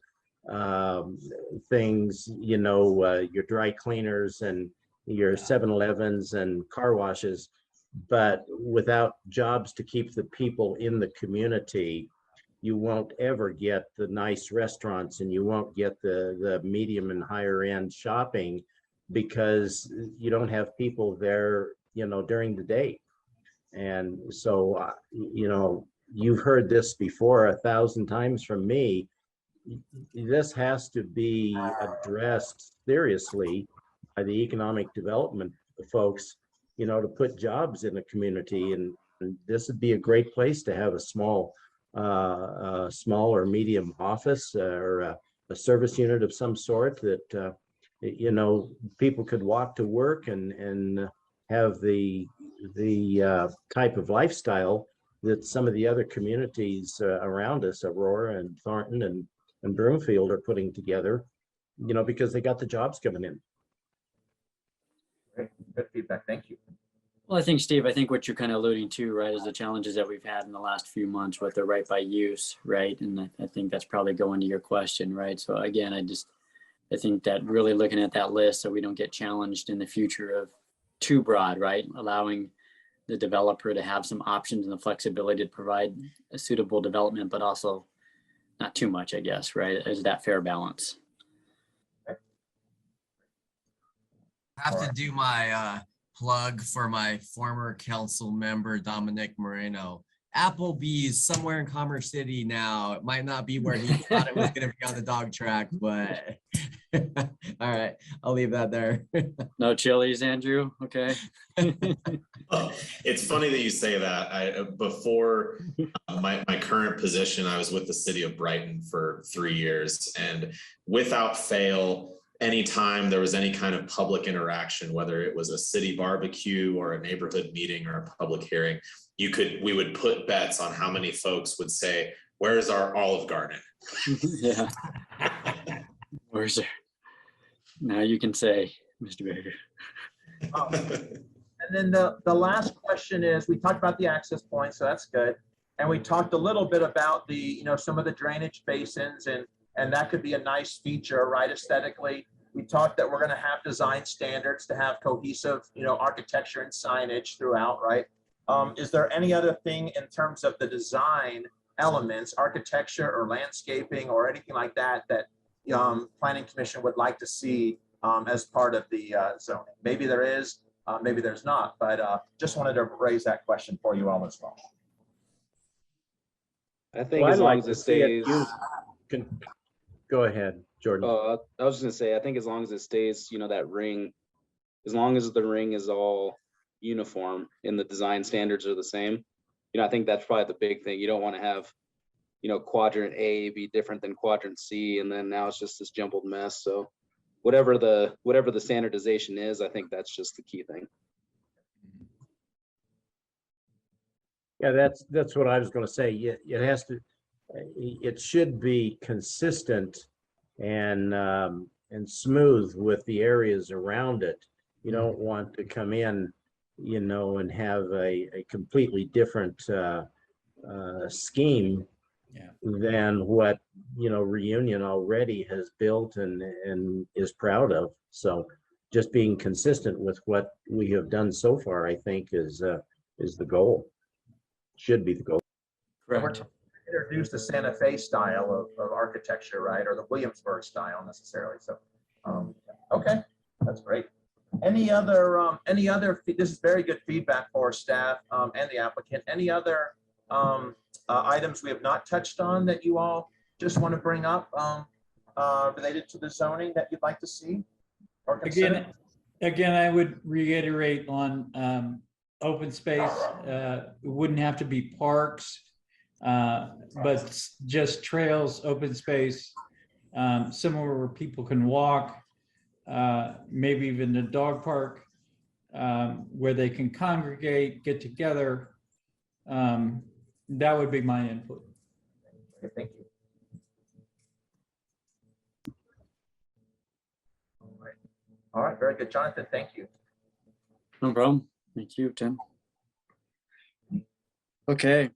things, you know, your dry cleaners and your 7-Elevens and car washes, but without jobs to keep the people in the community, you won't ever get the nice restaurants, and you won't get the medium and higher end shopping, because you don't have people there, you know, during the day. And so, you know, you've heard this before 1,000 times from me. This has to be addressed seriously by the economic development folks, you know, to put jobs in the community. And this would be a great place to have a small or medium office or a service unit of some sort that, you know, people could walk to work and have the type of lifestyle that some of the other communities around us, Aurora and Thornton and Broomfield, are putting together, you know, because they got the jobs coming in. Great. Good feedback. Thank you. Well, I think, Steve, I think what you're kind of alluding to, right, is the challenges that we've had in the last few months with the right by use, right? And I think that's probably going to your question, right? So again, I think that really looking at that list so we don't get challenged in the future of too broad, right? Allowing the developer to have some options and the flexibility to provide a suitable development, but also not too much, I guess, right? Is that fair balance? I have to do my plug for my former council member, Dominic Moreno. Applebee's somewhere in Commerce City now. It might not be where he thought it was going to be on the dog track, but all right, I'll leave that there. No Chili's, Andrew? Okay. It's funny that you say that. Before my current position, I was with the city of Brighton for 3 years, and without fail, anytime there was any kind of public interaction, whether it was a city barbecue or a neighborhood meeting or a public hearing, we would put bets on how many folks would say, "Where's our Olive Garden?" Yeah. Where's there? Now you can say, Mr. Baker. And then the last question is, we talked about the access points, so that's good. And we talked a little bit about the, you know, some of the drainage basins, and that could be a nice feature, right, aesthetically. We talked that we're going to have design standards to have cohesive, you know, architecture and signage throughout, right? Is there any other thing in terms of the design elements, architecture or landscaping or anything like that, that Planning Commission would like to see as part of the zoning? Maybe there is, maybe there's not, but just wanted to raise that question for you all as well. I think Well, as I'd long like as to it see it stays. Go ahead, Jordan. I was just gonna say, I think as long as it stays, you know, that ring, as long as the ring is all uniform and the design standards are the same, you know, I think that's probably the big thing. You don't want to have, you know, quadrant A be different than quadrant C, and then now it's just this jumbled mess. So whatever the standardization is, I think that's just the key thing. Yeah, that's what I was going to say. It has to, it should be consistent and smooth with the areas around it. You don't want to come in, you know, and have a completely different scheme Yeah. than what, Reunion already has built and is proud of. So just being consistent with what we have done so far, I think is the goal. Should be the goal. Correct. Introduce the Santa Fe style of architecture, right? Or the Williamsburg style necessarily. So, okay, that's great. Any other, this is very good feedback for staff and the applicant. Any other items we have not touched on that you all just want to bring up related to the zoning that you'd like to see or consider? Again, I would reiterate on open space. It wouldn't have to be parks, but just trails, open space, somewhere where people can walk, maybe even a dog park, where they can congregate, get together. That would be my input. Okay, thank you. All right, very good, Jonathan. Thank you. No problem. Thank you, Tim. Okay.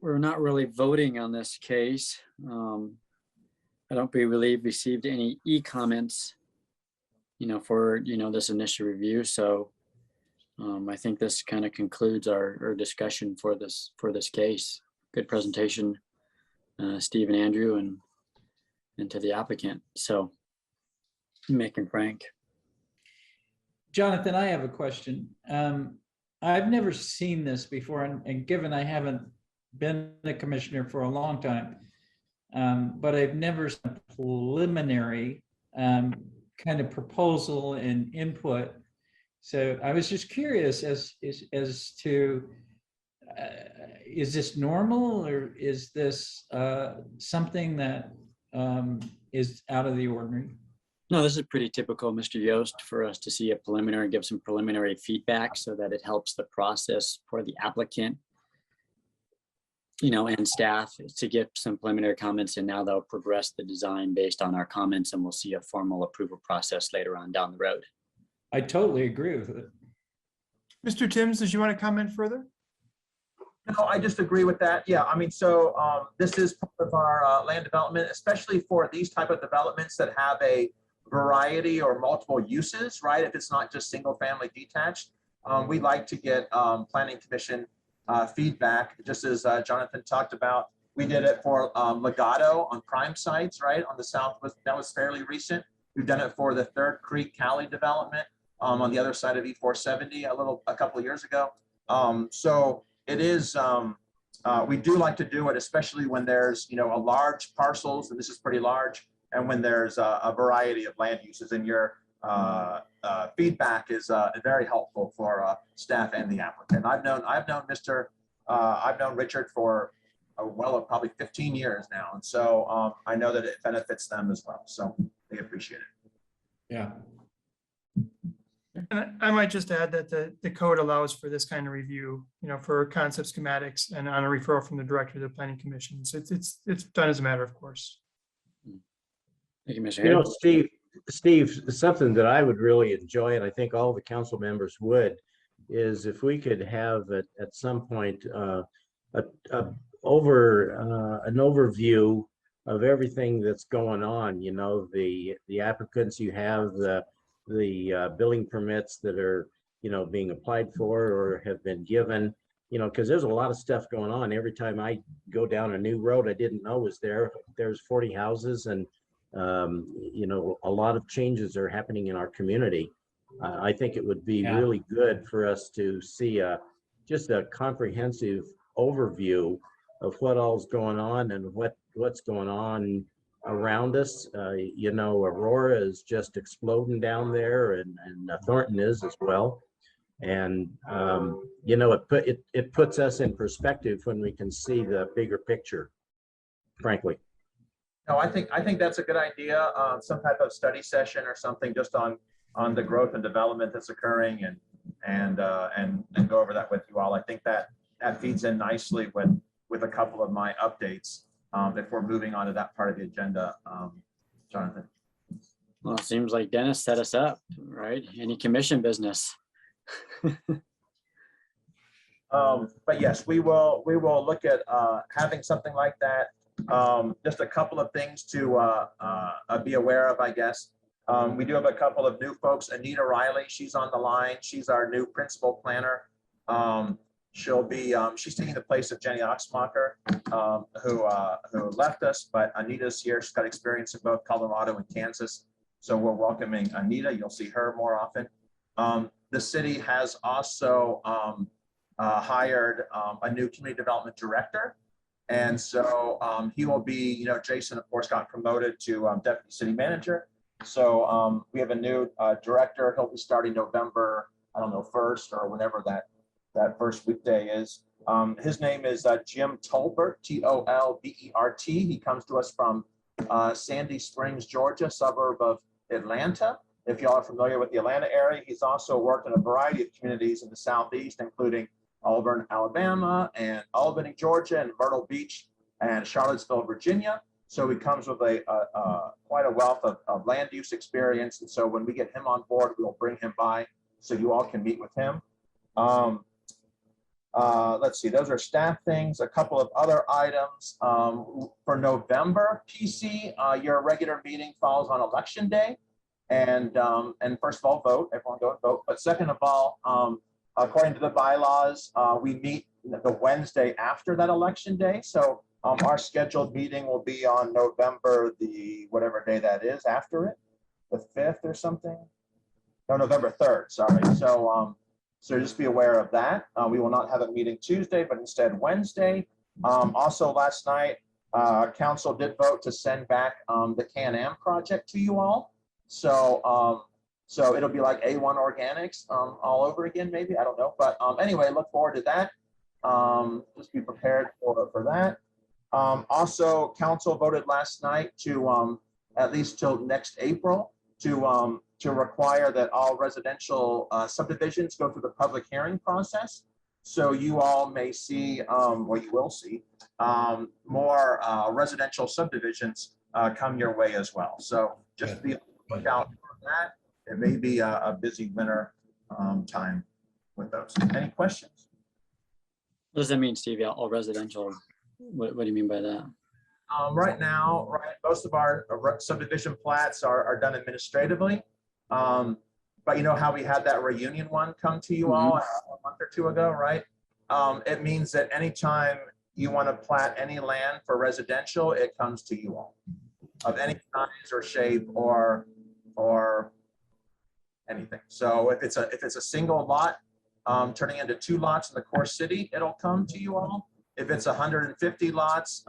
We're not really voting on this case. I don't believe received any e-comments, for, this initial review. So I think this kind of concludes our discussion for this case. Good presentation, Steve and Andrew, and to the applicant. So Mick and Frank. Jonathan, I have a question. I've never seen this before, and given I haven't been a commissioner for a long time, but I've never seen a preliminary kind of proposal and input. So I was just curious as to, is this normal, or is this something that is out of the ordinary? No, this is pretty typical, Mr. Yost, for us to see a preliminary, give some preliminary feedback so that it helps the process for the applicant, and staff to get some preliminary comments, and now they'll progress the design based on our comments, and we'll see a formal approval process later on down the road. I totally agree with it. Mr. Timms, did you want to comment further? No, I just agree with that. Yeah, I mean, so this is part of our land development, especially for these type of developments that have a variety or multiple uses, right? If it's not just single family detached, we like to get planning commission feedback, just as Jonathan talked about. We did it for Legato on prime sites, right? On the south, that was fairly recent. We've done it for the Third Creek Cali development on the other side of E470 a couple of years ago. So it is, we do like to do it, especially when there's, a large parcels, and this is pretty large, and when there's a variety of land uses, and your feedback is very helpful for staff and the applicant. I've known Richard for probably 15 years now, and so I know that it benefits them as well. So they appreciate it. Yeah. And I might just add that the code allows for this kind of review, for concept schematics and on a referral from the director of the planning commission. So it's done as a matter of course. Thank you, Mr. Hayden. Steve, something that I would really enjoy, and I think all the council members would, is if we could have at some point an overview of everything that's going on. The applicants you have, the building permits that are being applied for or have been given. Because there's a lot of stuff going on. Every time I go down a new road I didn't know was there's 40 houses, and a lot of changes are happening in our community. I think it would be really good for us to see just a comprehensive overview of what all's going on and what's going on around us. Aurora is just exploding down there, and Thornton is as well. And it puts us in perspective when we can see the bigger picture, frankly. No, I think that's a good idea. Some type of study session or something just on the growth and development that's occurring, and go over that with you all. I think that feeds in nicely with a couple of my updates before moving on to that part of the agenda, Jonathan. Well, it seems like Dennis set us up, right? Any commission business. But yes, we will look at having something like that. Just a couple of things to be aware of, I guess. We do have a couple of new folks. Anita Riley, she's on the line. She's our new principal planner. She's taking the place of Jenny Oxmacher, who left us, but Anita's here. She's got experience in both Colorado and Kansas. So we're welcoming Anita. You'll see her more often. The city has also hired a new community development director. And so he will be, Jason, of course, got promoted to deputy city manager. So we have a new director. He'll be starting November, I don't know, 1st or whenever that first weekday is. His name is Jim Tolbert, Tolbert. He comes to us from Sandy Springs, Georgia, suburb of Atlanta. If y'all are familiar with the Atlanta area, he's also worked in a variety of communities in the Southeast, including Auburn, Alabama, and Albany, Georgia, and Myrtle Beach, and Charlottesville, Virginia. So he comes with quite a wealth of land use experience. And so when we get him on board, we'll bring him by so you all can meet with him. Let's see, those are staff things. A couple of other items for November, PC, your regular meeting falls on election day. And first of all, vote, everyone go and vote. But second of all, according to the bylaws, we meet the Wednesday after that election day. So our scheduled meeting will be on November, whatever day that is after it, the 5th or something. No, November 3rd, sorry. So just be aware of that. We will not have a meeting Tuesday, but instead Wednesday. Also last night, council did vote to send back the Can-Am project to you all. So it'll be like A1 Organics all over again, maybe, I don't know. But anyway, look forward to that. Just be prepared for that. Also, council voted last night to, at least till next April, to require that all residential subdivisions go through the public hearing process. So you all may see, or you will see, more residential subdivisions come your way as well. So just be on the lookout for that. It may be a busy winter time with those. Any questions? What does that mean, Steve? All residential? What do you mean by that? Right now, most of our subdivision plats are done administratively. But you know how we had that reunion one come to you all a month or two ago, right? It means that anytime you want to plat any land for residential, it comes to you all of any size or shape or anything. So if it's a single lot turning into 2 lots in the core city, it'll come to you all. If it's 150 lots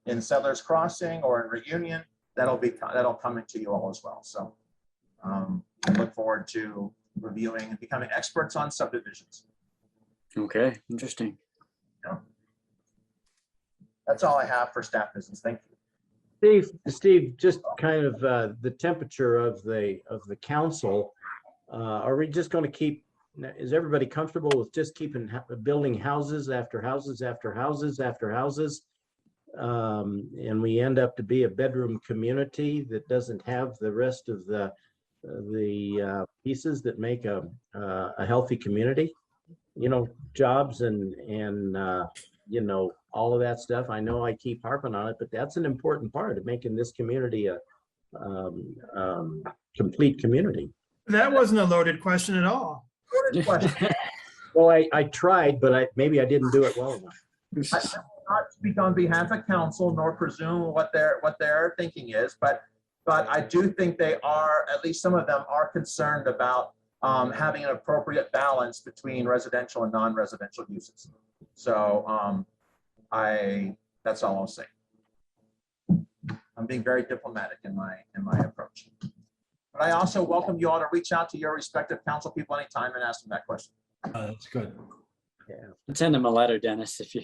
in Settlers Crossing or in Reunion, that'll come into you all as well. So I look forward to reviewing and becoming experts on subdivisions. Okay, interesting. Yeah. That's all I have for staff business. Thank you. Steve, just kind of the temperature of the council. Are we just going to keep? Is everybody comfortable with just building houses after houses after houses after houses, and we end up to be a bedroom community that doesn't have the rest of the pieces that make a healthy community? Jobs and all of that stuff. I know I keep harping on it, but that's an important part of making this community a complete community. That wasn't a loaded question at all. Good question. Well, I tried, but maybe I didn't do it well enough. I will not speak on behalf of council nor presume what their thinking is, but I do think they are, at least some of them are concerned about having an appropriate balance between residential and non-residential uses. So that's all I'll say. I'm being very diplomatic in my approach. But I also welcome you all to reach out to your respective council people anytime and ask them that question. That's good. Yeah. Send them a letter, Dennis, if you.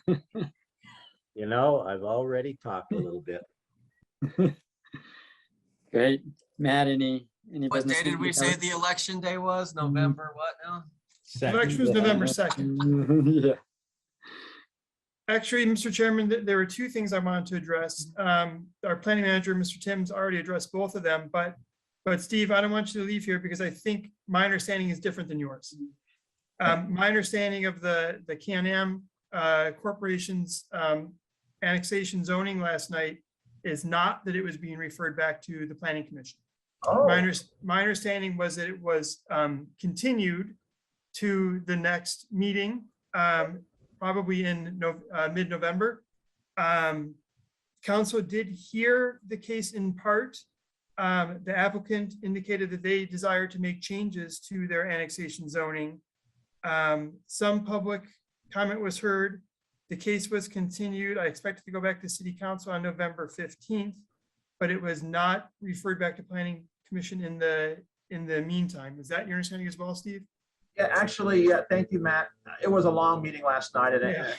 I've already talked a little bit. Great. Matt, any What business day did to we be say covered? the election day was? November what now? Election was November 2nd. Yeah. Actually, Mr. Chairman, there were 2 things I wanted to address. Our planning manager, Mr. Timms, already addressed both of them, but Steve, I don't want you to leave here because I think my understanding is different than yours. My understanding of the Can-Am Corporation's annexation zoning last night is not that it was being referred back to the Planning Commission. Oh, My understanding was that it was continued to the next meeting, probably in mid-November. Council did hear the case in part. The applicant indicated that they desire to make changes to their annexation zoning. Some public comment was heard. The case was continued. I expect it to go back to City Council on November 15th, but it was not referred back to Planning Commission in the meantime. Is that your understanding as well, Steve? yeah, actually, thank you, Matt. It was a long meeting last night and Yeah.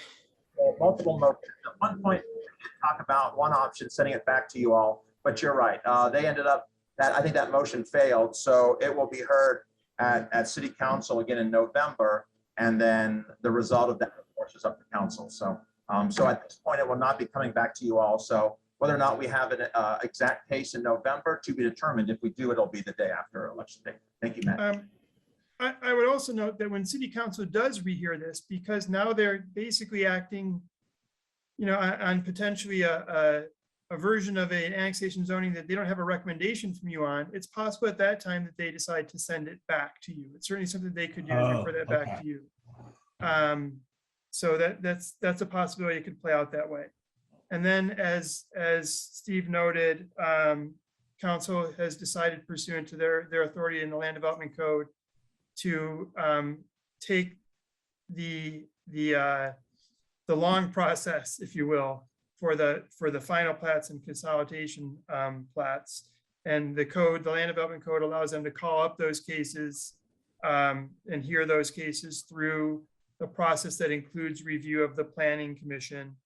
multiple motions. At one point, we did talk about one option, sending it back to you all, but you're right. They ended up, I think that motion failed, so it will be heard at City Council again in November, and then the result of that, of course, is up to council. So, so at this point, it will not be coming back to you all. So whether or not we have an exact case in November to be determined. If we do, it'll be the day after election day. Thank you, Matt. I would also note that when City Council does rehear this, because now they're basically acting, on potentially a version of an annexation zoning that they don't have a recommendation from you on, it's possible at that time that they decide to send it back to you. It's certainly something they could do to refer that back to you. So that's a possibility. It could play out that way. And then as Steve noted, council has decided pursuant to their authority in the Land Development Code to take the long process, if you will, for the final plats and consolidation plats. And the Land Development Code allows them to call up those cases and hear those cases through the process that includes review of the Planning Commission.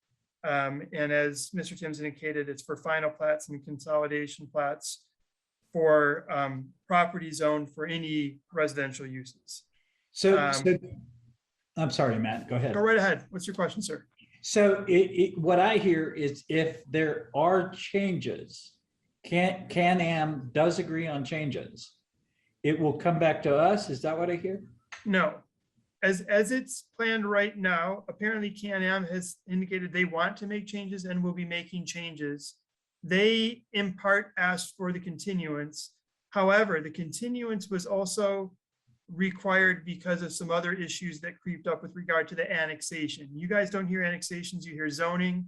And as Mr. Timms indicated, it's for final plats and consolidation plats for property zoned for any residential uses. So I'm sorry, Matt, go ahead. Go right ahead. What's your question, sir? So what I hear is if there are changes, Can-Am does agree on changes, it will come back to us. Is that what I hear? No. As it's planned right now, apparently Can-Am has indicated they want to make changes and will be making changes. They in part asked for the continuance. However, the continuance was also required because of some other issues that creeped up with regard to the annexation. You guys don't hear annexations, you hear zoning.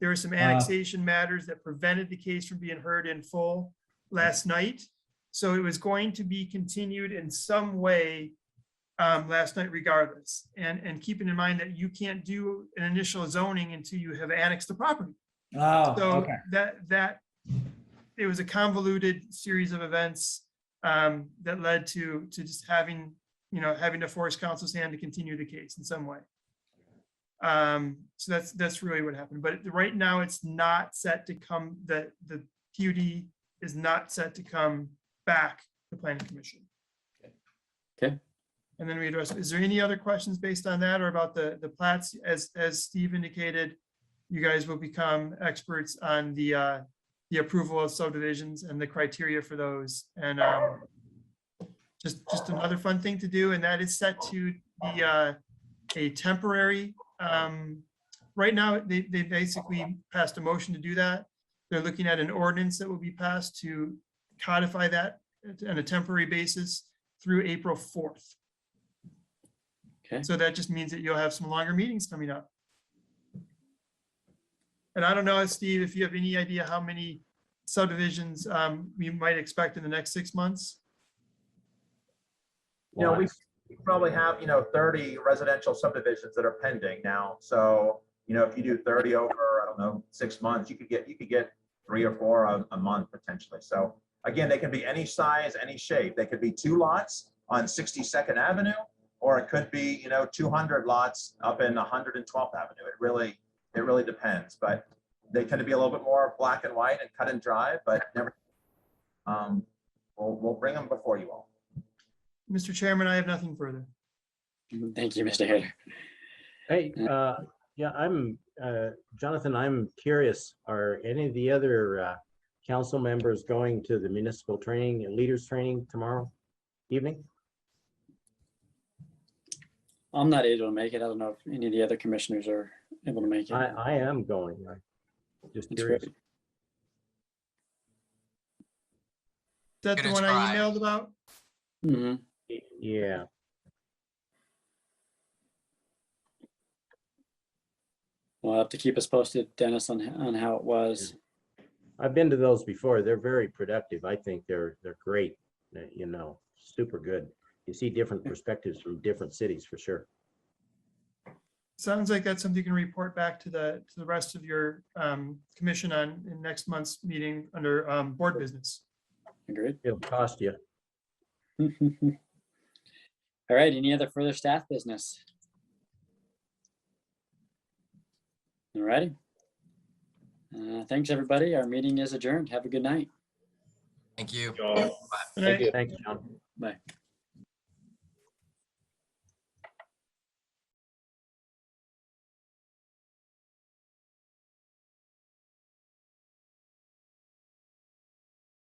There were some annexation matters that prevented the case from being heard in full last night. So it was going to be continued in some way last night regardless. And keeping in mind that you can't do an initial zoning until you have annexed the property. Oh, So okay. that it was a convoluted series of events that led to just having to force council's hand to continue the case in some way. So that's really what happened. But right now it's not set to come, the PUD is not set to come back to Planning Commission. Okay. And then we address, is there any other questions based on that or about the plats? As Steve indicated, you guys will become experts on the approval of subdivisions and the criteria for those. And just another fun thing to do, and that is set to be a temporary. Right now, they basically passed a motion to do that. They're looking at an ordinance that will be passed to codify that on a temporary basis through April 4th. Okay. So that just means that you'll have some longer meetings coming up. And I don't know, Steve, if you have any idea how many subdivisions we might expect in the next 6 months? We probably have, 30 residential subdivisions that are pending now. So, if you do 30 over, I don't know, 6 months, you could get 3 or 4 a month potentially. So again, they can be any size, any shape. They could be 2 lots on 62nd Avenue, or it could be, 200 lots up in 112th Avenue. It really depends, but they tend to be a little bit more black and white and cut and dry, but never, we'll bring them before you all. Mr. Chairman, I have nothing further. Thank you, Mr. Hader. Hey, yeah, I'm, Jonathan, I'm curious, are any of the other council members going to the municipal training and leaders training tomorrow evening? I'm not able to make it. I don't know if any of the other commissioners are able to make it. I am going. Just That's curious. great. Is that the Gonna one I try. emailed about? Mhm. Yeah. We'll have to keep us posted, Dennis, on how it was. I've been to those before. They're very productive. I think they're great, super good. You see different perspectives from different cities for sure. Sounds like that's something you can report back to the rest of your commission on in next month's meeting under board business. Agreed. It'll cost you. All right, any other further staff business? All righty. Thanks, everybody. Our meeting is adjourned. Have a good night. Thank you. Good night. Thanks, John. Bye.